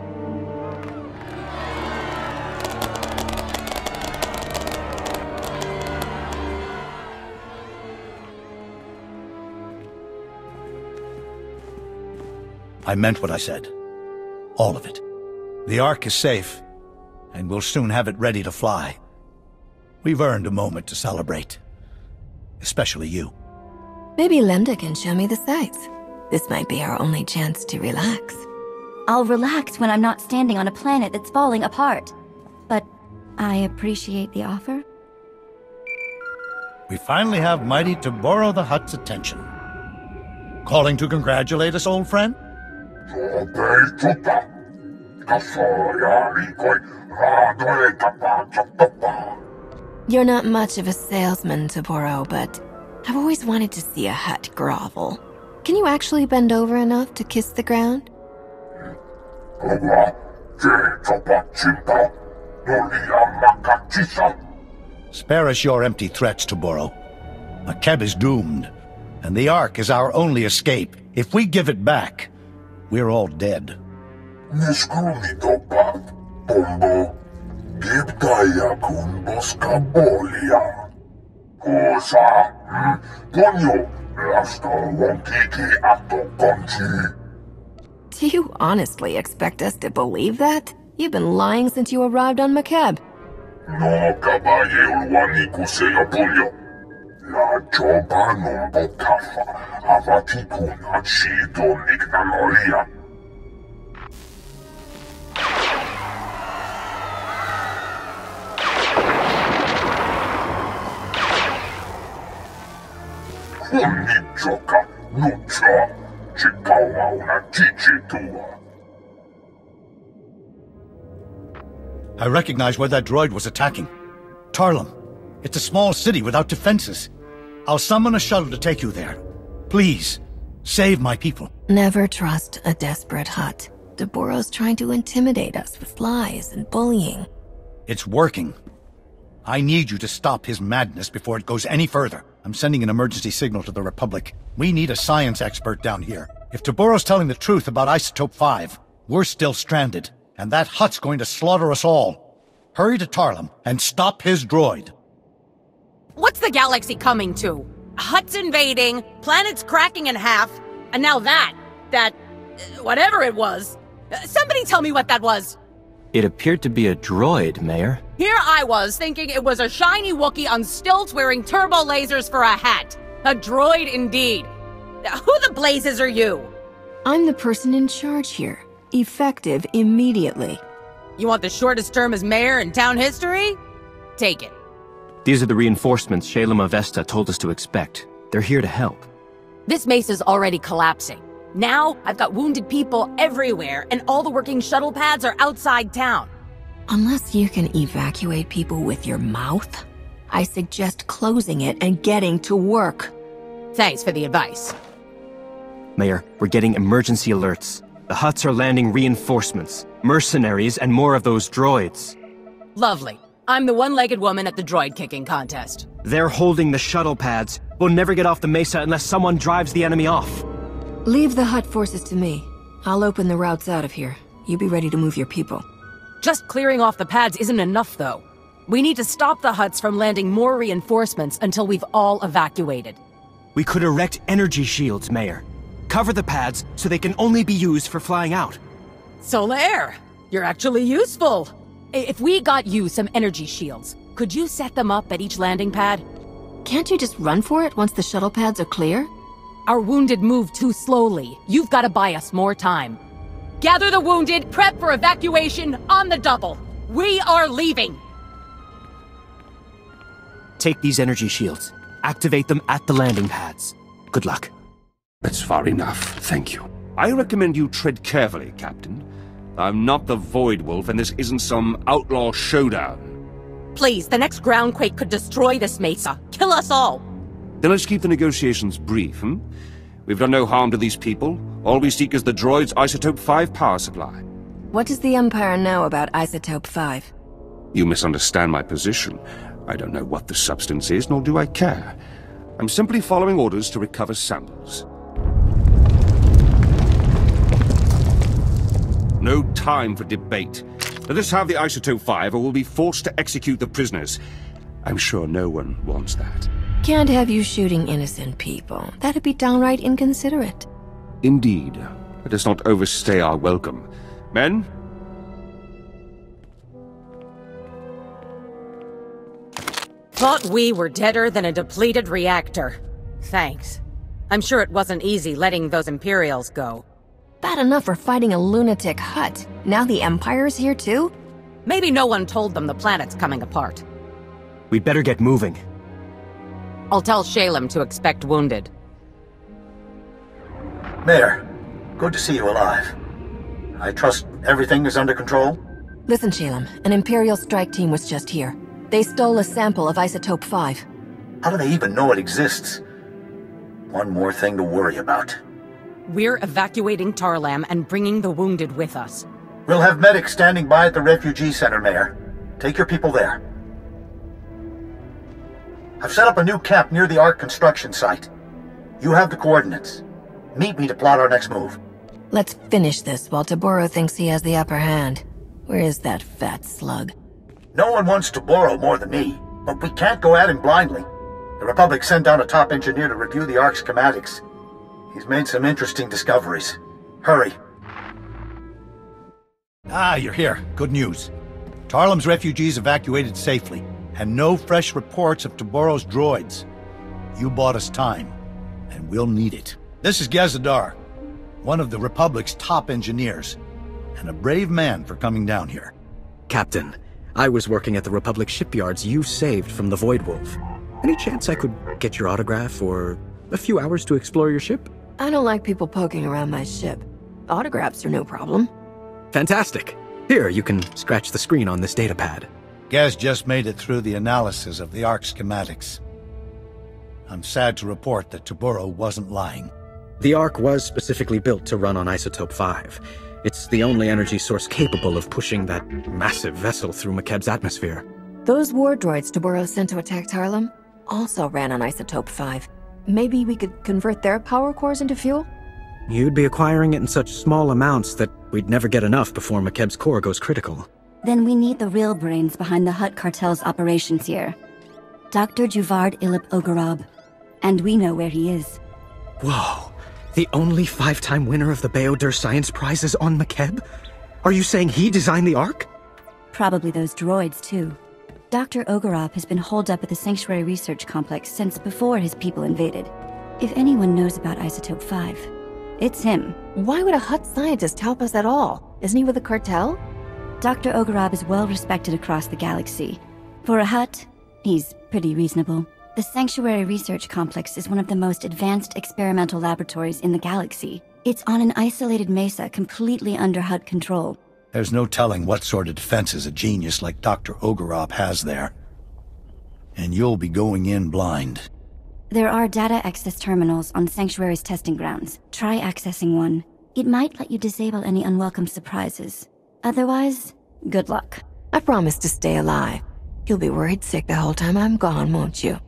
I meant what I said. All of it. The Ark is safe, and we'll soon have it ready to fly. We've earned a moment to celebrate. Especially you. Maybe Lemda can show me the sights. This might be our only chance to relax. I'll relax when I'm not standing on a planet that's falling apart. But I appreciate the offer. We finally have mighty Taboro the Hutt's attention. Calling to congratulate us, old friend? You're not much of a salesman, Taboro, but I've always wanted to see a Hutt grovel. Can you actually bend over enough to kiss the ground? Spare us your empty threats, Taboro. Makeb is doomed, and the Ark is our only escape. If we give it back, we're all dead. Do you honestly expect us to believe that? You've been lying since you arrived on Makeb. I recognize where that droid was attacking. Tarlum. It's a small city without defenses. I'll summon a shuttle to take you there. Please, save my people. Never trust a desperate Hutt. Deborah's trying to intimidate us with lies and bullying. It's working. I need you to stop his madness before it goes any further. I'm sending an emergency signal to the Republic. We need a science expert down here. If Taboro's telling the truth about Isotope 5, we're still stranded, and that Hutt's going to slaughter us all. Hurry to Tarlum and stop his droid. What's the galaxy coming to? Hutts invading, planets cracking in half, and now whatever it was. Somebody tell me what that was. It appeared to be a droid, Mayor. Here I was, thinking it was a shiny Wookiee on stilts wearing turbo lasers for a hat. A droid indeed. Who the blazes are you? I'm the person in charge here. Effective immediately. You want the shortest term as mayor in town history? Take it. These are the reinforcements Shalem Avesta told us to expect. They're here to help. This mace is already collapsing. Now, I've got wounded people everywhere, and all the working shuttle pads are outside town. Unless you can evacuate people with your mouth, I suggest closing it and getting to work. Thanks for the advice. Mayor, we're getting emergency alerts. The Hutts are landing reinforcements, mercenaries, and more of those droids. Lovely. I'm the one-legged woman at the droid kicking contest. They're holding the shuttle pads. We'll never get off the mesa unless someone drives the enemy off. Leave the Hutt forces to me. I'll open the routes out of here. You be ready to move your people. Just clearing off the pads isn't enough, though. We need to stop the Hutts from landing more reinforcements until we've all evacuated. We could erect energy shields, Mayor. Cover the pads so they can only be used for flying out. Solaire, you're actually useful. If we got you some energy shields, could you set them up at each landing pad? Can't you just run for it once the shuttle pads are clear? Our wounded move too slowly. You've got to buy us more time. Gather the wounded, prep for evacuation on the double. We are leaving! Take these energy shields. Activate them at the landing pads. Good luck. That's far enough, thank you. I recommend you tread carefully, Captain. I'm not the Void Wolf, and this isn't some outlaw showdown. Please, the next groundquake could destroy this mesa. Kill us all! Then let's keep the negotiations brief, hmm? We've done no harm to these people. All we seek is the droid's Isotope 5 power supply. What does the Empire know about Isotope 5? You misunderstand my position. I don't know what the substance is, nor do I care. I'm simply following orders to recover samples. No time for debate. Let us have the Isotope 5, or we'll be forced to execute the prisoners. I'm sure no one wants that. Can't have you shooting innocent people. That'd be downright inconsiderate. Indeed. Let us not overstay our welcome. Men? Thought we were deader than a depleted reactor. Thanks. I'm sure it wasn't easy letting those Imperials go. Bad enough for fighting a lunatic Hutt. Now the Empire's here too? Maybe no one told them the planet's coming apart. We'd better get moving. I'll tell Shalem to expect wounded. Mayor, good to see you alive. I trust everything is under control? Listen, Shalem, an Imperial strike team was just here. They stole a sample of Isotope 5. How do they even know it exists? One more thing to worry about. We're evacuating Tarlam and bringing the wounded with us. We'll have medics standing by at the refugee center, Mayor. Take your people there. I've set up a new camp near the Ark construction site. You have the coordinates. Meet me to plot our next move. Let's finish this while Taboro thinks he has the upper hand. Where is that fat slug? No one wants to borrow more than me, but we can't go at him blindly. The Republic sent down a top engineer to review the Ark's schematics. He's made some interesting discoveries. Hurry. Ah, you're here. Good news. Tarlem's refugees evacuated safely, and no fresh reports of Taboro's droids. You bought us time, and we'll need it. This is Gazadar, one of the Republic's top engineers, and a brave man for coming down here. Captain, I was working at the Republic shipyards you saved from the Void Wolf. Any chance I could get your autograph or a few hours to explore your ship? I don't like people poking around my ship. Autographs are no problem. Fantastic. Here, you can scratch the screen on this datapad. Gaz just made it through the analysis of the Ark schematics. I'm sad to report that Taboro wasn't lying. The Ark was specifically built to run on Isotope 5. It's the only energy source capable of pushing that massive vessel through Makeb's atmosphere. Those war droids Taboro sent to attack Tarlem also ran on Isotope 5. Maybe we could convert their power cores into fuel? You'd be acquiring it in such small amounts that we'd never get enough before Makeb's core goes critical. Then we need the real brains behind the Hutt cartel's operations here. Dr. Juvard Ilip Ogorab. And we know where he is. Whoa. The only 5-time winner of the Bayodur Science Prize is on Makeb? Are you saying he designed the Ark? Probably those droids, too. Dr. Ogorab has been holed up at the Sanctuary Research Complex since before his people invaded. If anyone knows about Isotope 5, it's him. Why would a Hutt scientist help us at all? Isn't he with the cartel? Dr. Ogorab is well respected across the galaxy. For a Hutt, he's pretty reasonable. The Sanctuary Research Complex is one of the most advanced experimental laboratories in the galaxy. It's on an isolated mesa completely under Hutt control. There's no telling what sort of defenses a genius like Dr. Ogorab has there. And you'll be going in blind. There are data access terminals on Sanctuary's testing grounds. Try accessing one. It might let you disable any unwelcome surprises. Otherwise, good luck. I promise to stay alive. You'll be worried sick the whole time I'm gone, won't you?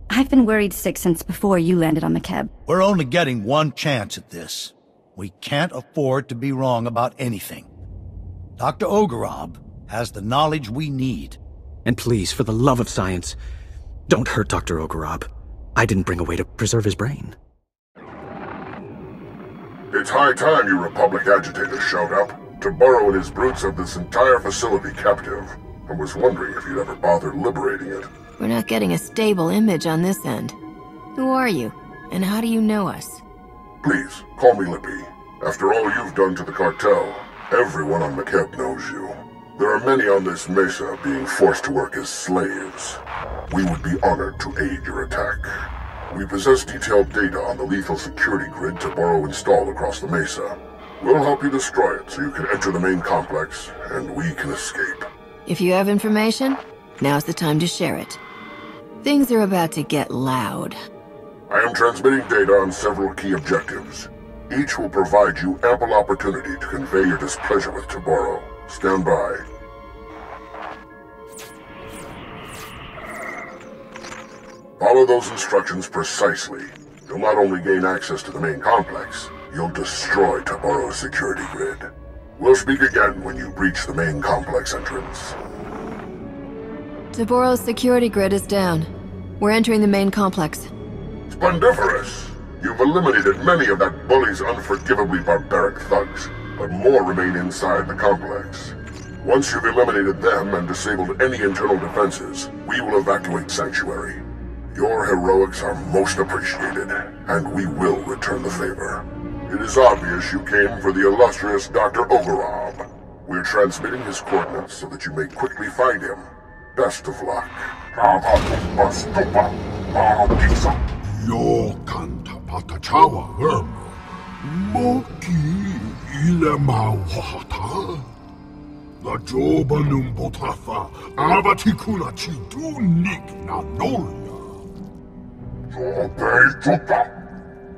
I've been worried sick since before you landed on Makeb. We're only getting one chance at this. We can't afford to be wrong about anything. Dr. Ogorab has the knowledge we need. And please, for the love of science, don't hurt Dr. Ogorab. I didn't bring a way to preserve his brain. It's high time you Republic agitators showed up. Taboro and his brutes have this entire facility captive. I was wondering if you'd ever bother liberating it. We're not getting a stable image on this end. Who are you, and how do you know us? Please, call me Lippy. After all you've done to the cartel, everyone on Makeb knows you. There are many on this mesa being forced to work as slaves. We would be honored to aid your attack. We possess detailed data on the lethal security grid Taboro installed across the mesa. We'll help you destroy it so you can enter the main complex, and we can escape. If you have information, now's the time to share it. Things are about to get loud. I am transmitting data on several key objectives. Each will provide you ample opportunity to convey your displeasure with Taboro. Stand by. Follow those instructions precisely. You'll not only gain access to the main complex, you'll destroy Taboro's security grid. We'll speak again when you breach the main complex entrance. Taboro's security grid is down. We're entering the main complex. Splendiferous! You've eliminated many of that bully's unforgivably barbaric thugs, but more remain inside the complex. Once you've eliminated them and disabled any internal defenses, we will evacuate Sanctuary. Your heroics are most appreciated, and we will return the favor. It is obvious you came for the illustrious Dr. Ogorob. We're transmitting his coordinates so that you may quickly find him. Best of luck. Yo canta patachawa vermo. Moki ile mawata. La joba num botafa. Abatikuna chitu nik na nolia. Jobe chuta.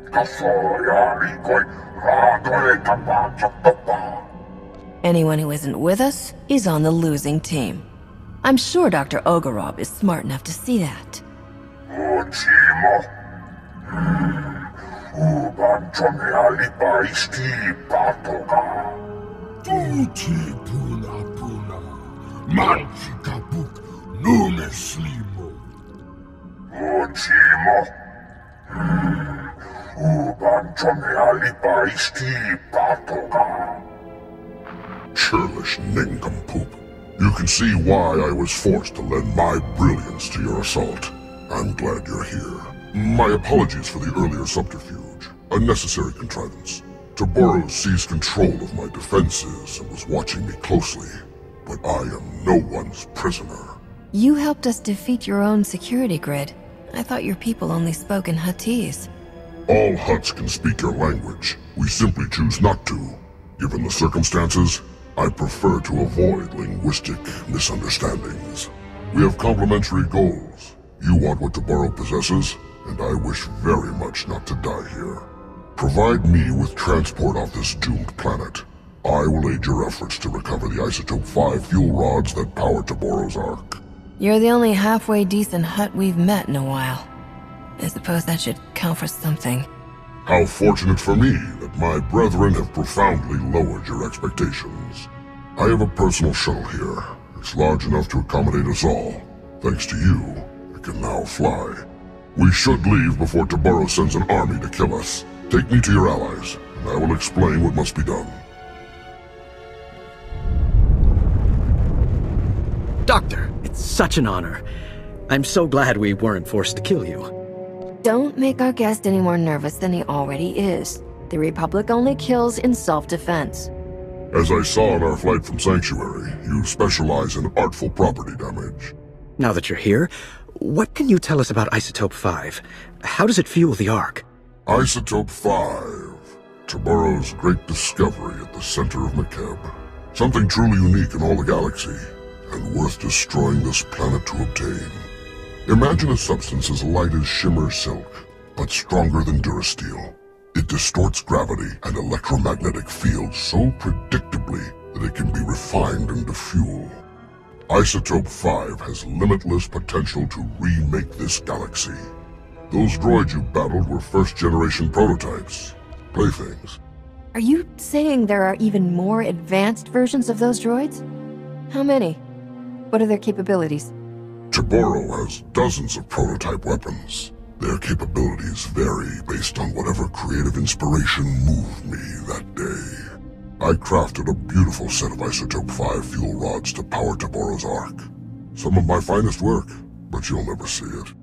Kasoya rikoi. Radore tapa chapapa. Anyone who isn't with us is on the losing team. I'm sure Dr. Ogorob is smart enough to see that. Ochimo. Uban alipa isti patoga. Tuti puna puna. Magica book nume slimo. Ochimo. Uban alipa isti patoga. Churlish nincompoop. You can see why I was forced to lend my brilliance to your assault. I'm glad you're here. My apologies for the earlier subterfuge. A necessary contrivance. Taboro seized control of my defenses and was watching me closely. But I am no one's prisoner. You helped us defeat your own security grid. I thought your people only spoke in Huttese. All Hutts can speak your language. We simply choose not to. Given the circumstances, I prefer to avoid linguistic misunderstandings. We have complementary goals. You want what Taboro possesses, and I wish very much not to die here. Provide me with transport off this doomed planet. I will aid your efforts to recover the Isotope 5 fuel rods that power Taboro's Ark. You're the only halfway decent Hutt we've met in a while. I suppose that should count for something. How fortunate for me that my brethren have profoundly lowered your expectations. I have a personal shuttle here. It's large enough to accommodate us all. Thanks to you, it can now fly. We should leave before Taboro sends an army to kill us. Take me to your allies, and I will explain what must be done. Doctor, it's such an honor. I'm so glad we weren't forced to kill you. Don't make our guest any more nervous than he already is. The Republic only kills in self-defense. As I saw on our flight from Sanctuary, you specialize in artful property damage. Now that you're here, what can you tell us about Isotope 5? How does it fuel the Ark? Isotope 5. Taboro's great discovery at the center of Makeb. Something truly unique in all the galaxy, and worth destroying this planet to obtain. Imagine a substance as light as shimmer silk, but stronger than Durasteel. It distorts gravity and electromagnetic fields so predictably that it can be refined into fuel. Isotope 5 has limitless potential to remake this galaxy. Those droids you battled were first-generation prototypes. Playthings. Are you saying there are even more advanced versions of those droids? How many? What are their capabilities? Taboro has dozens of prototype weapons. Their capabilities vary based on whatever creative inspiration moved me that day. I crafted a beautiful set of Isotope 5 fuel rods to power Taboro's Ark. Some of my finest work, but you'll never see it.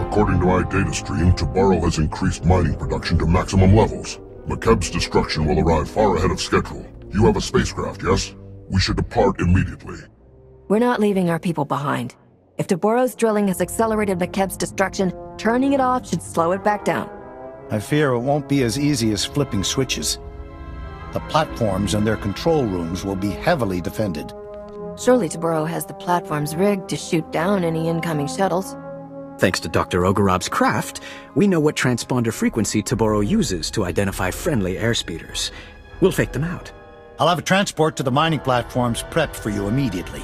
According to my data stream, Tabaro has increased mining production to maximum levels. Makeb's destruction will arrive far ahead of schedule. You have a spacecraft, yes? We should depart immediately. We're not leaving our people behind. If Taboro's drilling has accelerated Makeb's destruction, turning it off should slow it back down. I fear it won't be as easy as flipping switches. The platforms and their control rooms will be heavily defended. Surely Taboro has the platforms rigged to shoot down any incoming shuttles. Thanks to Dr. Ogorob's craft, we know what transponder frequency Taboro uses to identify friendly airspeeders. We'll fake them out. I'll have a transport to the mining platforms prepped for you immediately.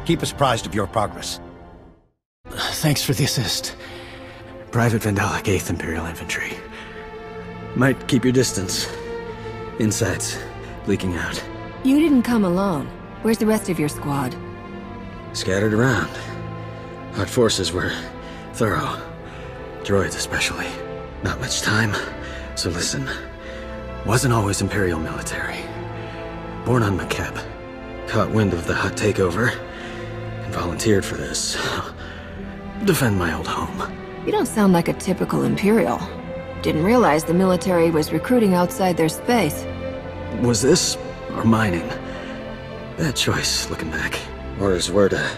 Keep us apprised of your progress. Thanks for the assist. Private Vandalic 8th Imperial Infantry. Might keep your distance. Insides leaking out. You didn't come alone. Where's the rest of your squad? Scattered around. Our forces were thorough. Droids especially. Not much time, so listen. Wasn't always Imperial military. Born on Makeb. Caught wind of the Hutt takeover, and volunteered for this. Defend my old home. You don't sound like a typical Imperial. Didn't realize the military was recruiting outside their space. Was this, or mining? Bad choice, looking back. Orders were to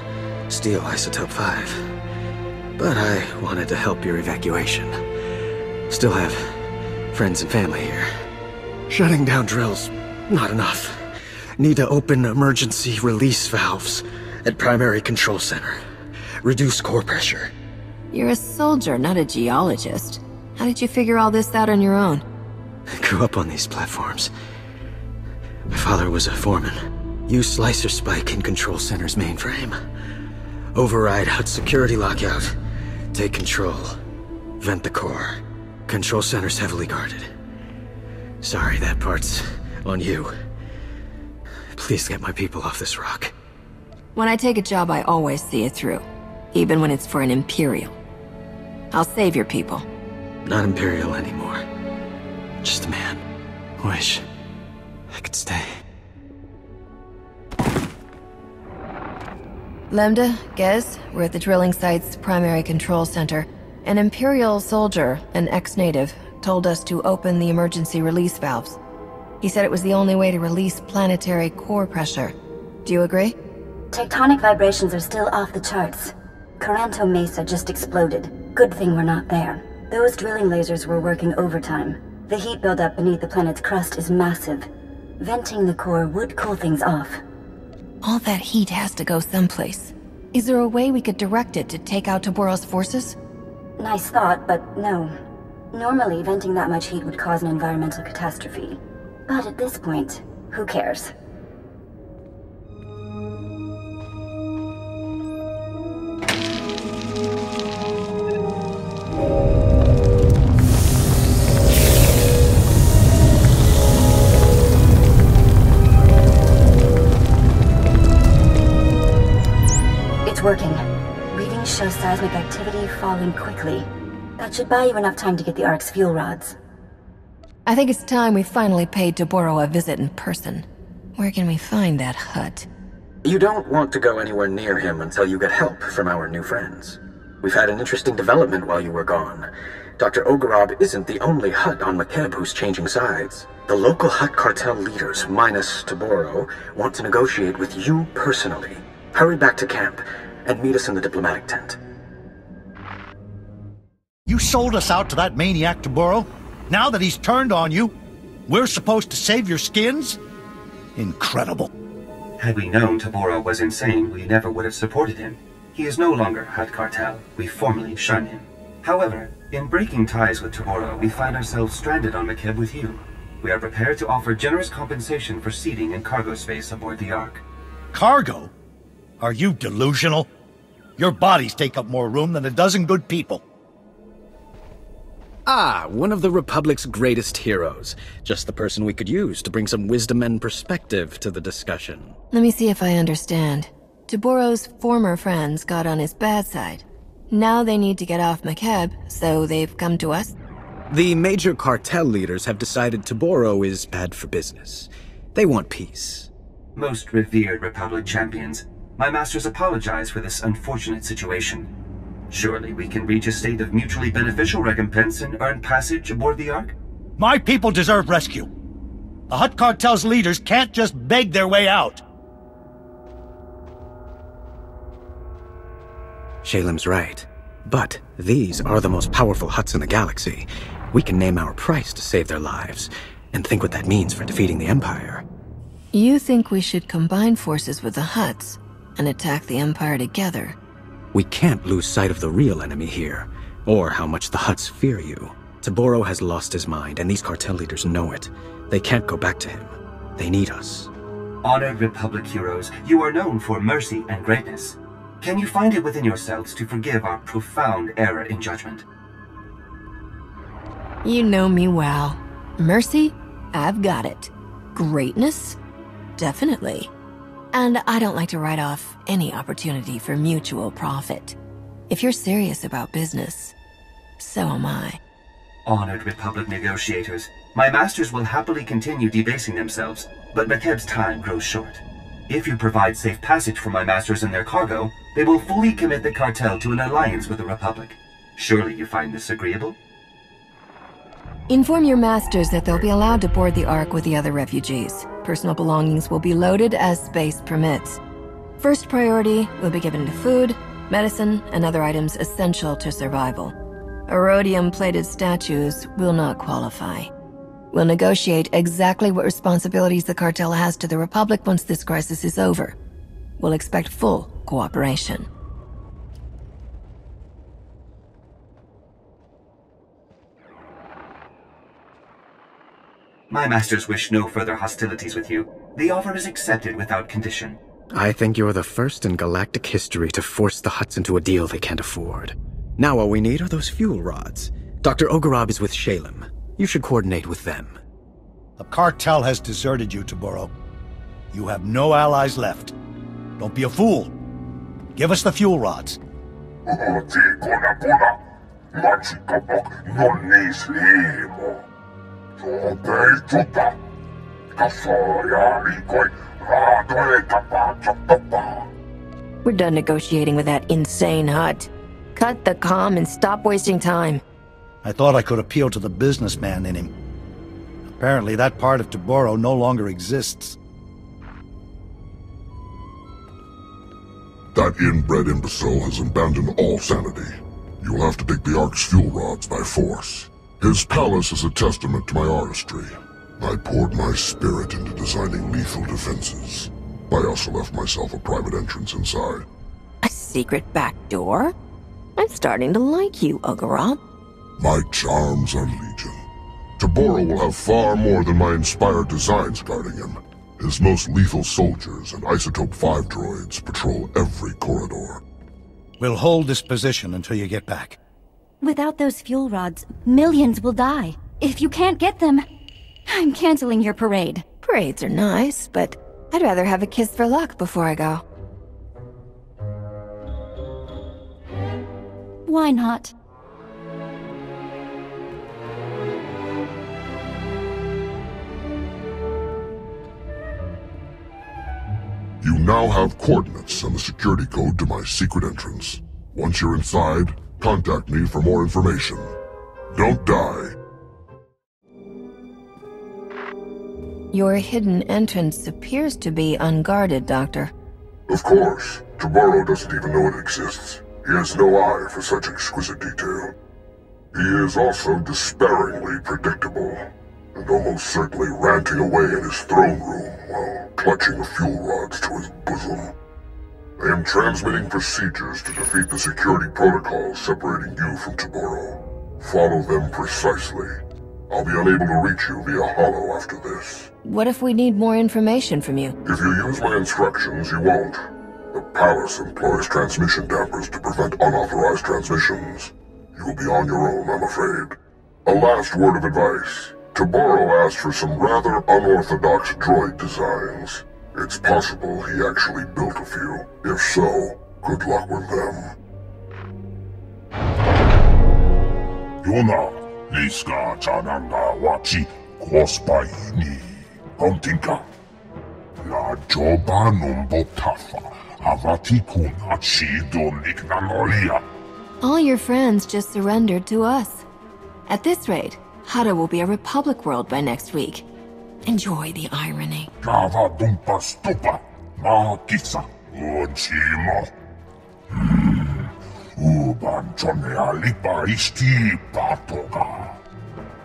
steal Isotope 5. But I wanted to help your evacuation. Still have friends and family here. Shutting down drills, not enough. Need to open emergency release valves at primary control center. Reduce core pressure. You're a soldier, not a geologist. How did you figure all this out on your own? I grew up on these platforms. My father was a foreman. Used slicer spike in control center's mainframe. Override Hutt security lockout. Take control. Vent the core. Control center's heavily guarded. Sorry, that part's on you. Please get my people off this rock. When I take a job, I always see it through. Even when it's for an Imperial. I'll save your people. Not Imperial anymore. Just a man. Wish I could stay. Lambda, Gez, we're at the drilling site's primary control center. An Imperial soldier, an ex-native, told us to open the emergency release valves. He said it was the only way to release planetary core pressure. Do you agree? Tectonic vibrations are still off the charts. Coranto Mesa just exploded. Good thing we're not there. Those drilling lasers were working overtime. The heat buildup beneath the planet's crust is massive. Venting the core would cool things off. All that heat has to go someplace. Is there a way we could direct it to take out Taboro's forces? Nice thought, but no. Normally, venting that much heat would cause an environmental catastrophe. But at this point, who cares? It's working. Readings show seismic activity falling quickly. That should buy you enough time to get the Ark's fuel rods. I think it's time we finally paid Taboro a visit in person. Where can we find that Hutt? You don't want to go anywhere near him until you get help from our new friends. We've had an interesting development while you were gone. Dr. Ogorob isn't the only Hutt on Makeb who's changing sides. The local Hutt cartel leaders, minus Taboro, want to negotiate with you personally. Hurry back to camp and meet us in the diplomatic tent. You sold us out to that maniac Taboro? Now that he's turned on you, we're supposed to save your skins? Incredible. Had we known Taboro was insane, we never would have supported him. He is no longer Hutt Cartel. We formally shun him. However, in breaking ties with Taboro, we find ourselves stranded on Makeb with you. We are prepared to offer generous compensation for seating and cargo space aboard the Ark. Cargo? Are you delusional? Your bodies take up more room than a dozen good people. Ah, one of the Republic's greatest heroes. Just the person we could use to bring some wisdom and perspective to the discussion. Let me see if I understand. Taboro's former friends got on his bad side. Now they need to get off Makeb, so they've come to us? The major cartel leaders have decided Taboro is bad for business. They want peace. Most revered Republic champions, my masters apologize for this unfortunate situation. Surely we can reach a state of mutually beneficial recompense and earn passage aboard the Ark? My people deserve rescue. The Hutt cartel's leaders can't just beg their way out. Shalem's right. But these are the most powerful Hutts in the galaxy. We can name our price to save their lives, and think what that means for defeating the Empire. You think we should combine forces with the Hutts and attack the Empire together? We can't lose sight of the real enemy here, or how much the Hutts fear you. Taboro has lost his mind, and these cartel leaders know it. They can't go back to him. They need us. Honored Republic heroes, you are known for mercy and greatness. Can you find it within yourselves to forgive our profound error in judgment? You know me well. Mercy? I've got it. Greatness? Definitely. And I don't like to write off any opportunity for mutual profit. If you're serious about business, so am I. Honored Republic negotiators, my masters will happily continue debasing themselves, but Makeb's time grows short. If you provide safe passage for my masters and their cargo, they will fully commit the cartel to an alliance with the Republic. Surely you find this agreeable? Inform your masters that they'll be allowed to board the Ark with the other refugees. Personal belongings will be loaded as space permits. First priority will be given to food, medicine, and other items essential to survival. Erodium-plated statues will not qualify. We'll negotiate exactly what responsibilities the cartel has to the Republic once this crisis is over. We'll expect full cooperation. My masters wish no further hostilities with you. The offer is accepted without condition. I think you're the first in galactic history to force the Hutts into a deal they can't afford. Now all we need are those fuel rods. Dr. Ogorab is with Shalem. You should coordinate with them. The cartel has deserted you, Taboro. You have no allies left. Don't be a fool. Give us the fuel rods. We're done negotiating with that insane Hutt. Cut the comm and stop wasting time. I thought I could appeal to the businessman in him. Apparently that part of Taboro no longer exists. That inbred imbecile has abandoned all sanity. You will have to take the Ark's fuel rods by force. His palace is a testament to my artistry. I poured my spirit into designing lethal defenses. I also left myself a private entrance inside. A secret back door? I'm starting to like you, Ogorab. My charms are legion. Taboro will have far more than my inspired designs guarding him. His most lethal soldiers and Isotope 5 droids patrol every corridor. We'll hold this position until you get back. Without those fuel rods, millions will die. If you can't get them, I'm canceling your parade. Parades are nice, but I'd rather have a kiss for luck before I go. Why not? You now have coordinates and the security code to my secret entrance. Once you're inside, contact me for more information. Don't die. Your hidden entrance appears to be unguarded, Doctor. Of course. Taboro doesn't even know it exists. He has no eye for such exquisite detail. He is also despairingly predictable, and almost certainly ranting away in his throne room while clutching the fuel rods to his bosom. I am transmitting procedures to defeat the security protocols separating you from Taboro. Follow them precisely. I'll be unable to reach you via holo after this. What if we need more information from you? If you use my instructions, you won't. The palace employs transmission dampers to prevent unauthorized transmissions. You will be on your own, I'm afraid. A last word of advice. Taboro asked for some rather unorthodox droid designs. It's possible he actually built a few. If so, good luck with them. Yuna, Liska Chananga Wachi, Kospaini, Huntinka. La All your friends just surrendered to us. At this rate, Hada will be a Republic world by next week. Enjoy the irony.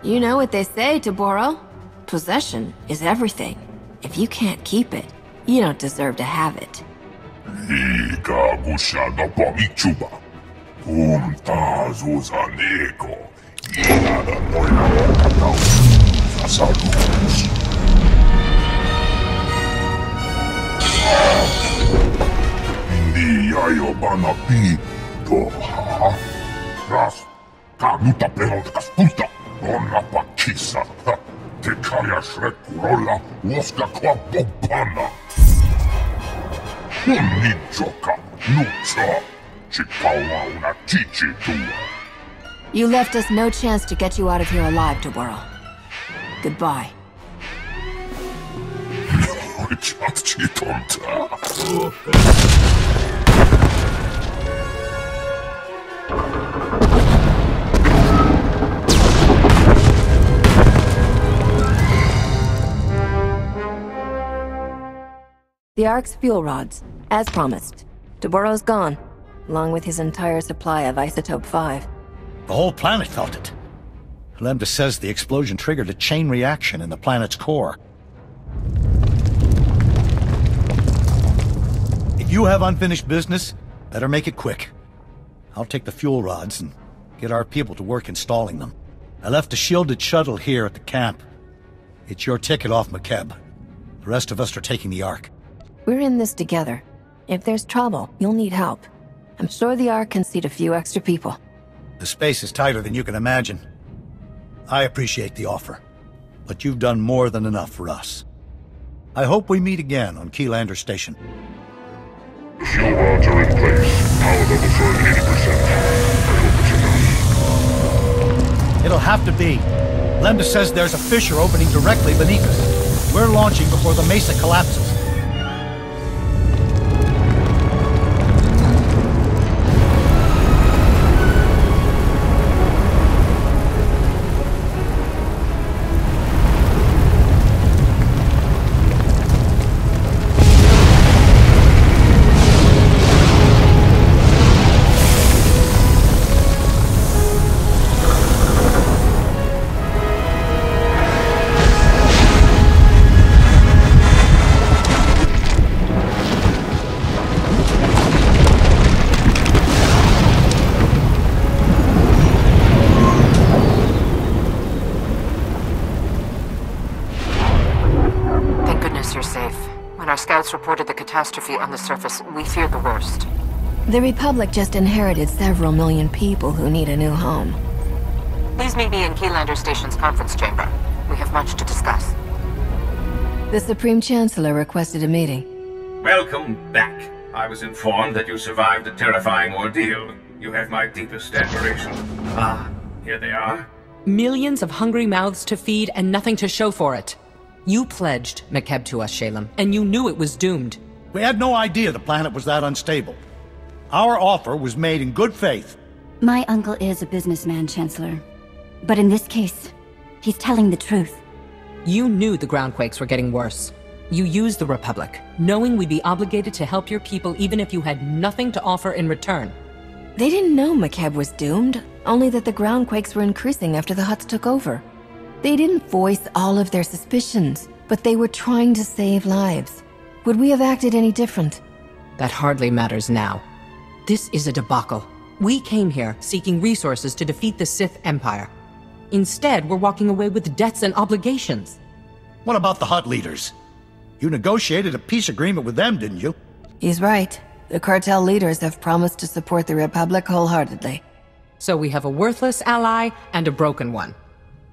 You know what they say, Taboro? Possession is everything. If you can't keep it, you don't deserve to have it. You left us no chance to get you out of here alive, Taboro. Goodbye. The Ark's fuel rods, as promised. Taboro's gone, along with his entire supply of Isotope 5. The whole planet felt it. Lambda says the explosion triggered a chain reaction in the planet's core. If you have unfinished business, better make it quick. I'll take the fuel rods and get our people to work installing them. I left a shielded shuttle here at the camp. It's your ticket off Makeb. The rest of us are taking the Ark. We're in this together. If there's trouble, you'll need help. I'm sure the Ark can seat a few extra people. The space is tighter than you can imagine. I appreciate the offer, but you've done more than enough for us. I hope we meet again on Keylander Station. The fuel rods are in place. Power levels are at 80%. I hope it's enough. It'll have to be. Lambda says there's a fissure opening directly beneath us. We're launching before the mesa collapses. Reported the catastrophe on the surface, we feared the worst. The Republic just inherited several million people who need a new home. Please meet me in Keylander Station's conference chamber. We have much to discuss. The Supreme Chancellor requested a meeting. Welcome back. I was informed that you survived a terrifying ordeal. You have my deepest admiration. Ah, here they are. Millions of hungry mouths to feed and nothing to show for it. You pledged Makeb to us, Shalem, and you knew it was doomed. We had no idea the planet was that unstable. Our offer was made in good faith. My uncle is a businessman, Chancellor. But in this case, he's telling the truth. You knew the groundquakes were getting worse. You used the Republic, knowing we'd be obligated to help your people even if you had nothing to offer in return. They didn't know Makeb was doomed, only that the groundquakes were increasing after the Hutts took over. They didn't voice all of their suspicions, but they were trying to save lives. Would we have acted any different? That hardly matters now. This is a debacle. We came here seeking resources to defeat the Sith Empire. Instead, we're walking away with debts and obligations. What about the Hutt leaders? You negotiated a peace agreement with them, didn't you? He's right. The cartel leaders have promised to support the Republic wholeheartedly. So we have a worthless ally and a broken one.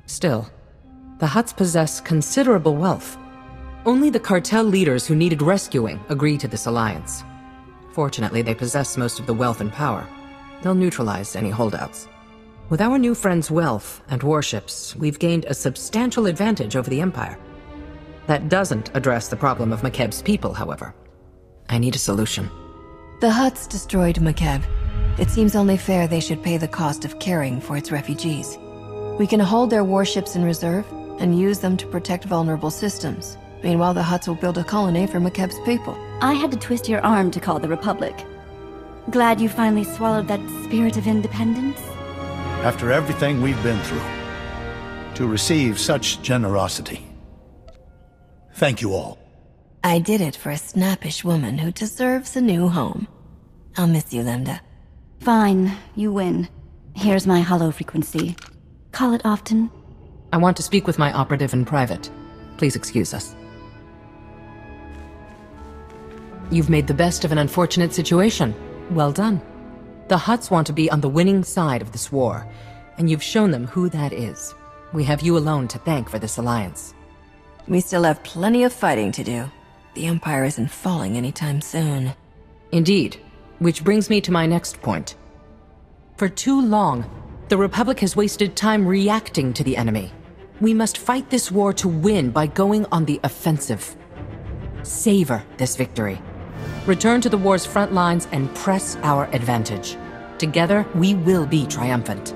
Still, the Hutts possess considerable wealth. Only the cartel leaders who needed rescuing agreed to this alliance. Fortunately, they possess most of the wealth and power. They'll neutralize any holdouts. With our new friend's wealth and warships, we've gained a substantial advantage over the Empire. That doesn't address the problem of Makeb's people, however. I need a solution. The Hutts destroyed Makeb. It seems only fair they should pay the cost of caring for its refugees. We can hold their warships in reserve and use them to protect vulnerable systems. Meanwhile, the Hutts will build a colony for Makeb's people. I had to twist your arm to call the Republic. Glad you finally swallowed that spirit of independence? After everything we've been through, to receive such generosity. Thank you all. I did it for a snappish woman who deserves a new home. I'll miss you, Lambda. Fine, you win. Here's my hollow frequency. Call it often. I want to speak with my operative in private. Please excuse us. You've made the best of an unfortunate situation. Well done. The Hutts want to be on the winning side of this war, and you've shown them who that is. We have you alone to thank for this alliance. We still have plenty of fighting to do. The Empire isn't falling anytime soon. Indeed. Which brings me to my next point. For too long, the Republic has wasted time reacting to the enemy. We must fight this war to win by going on the offensive. Savor this victory. Return to the war's front lines and press our advantage. Together, we will be triumphant.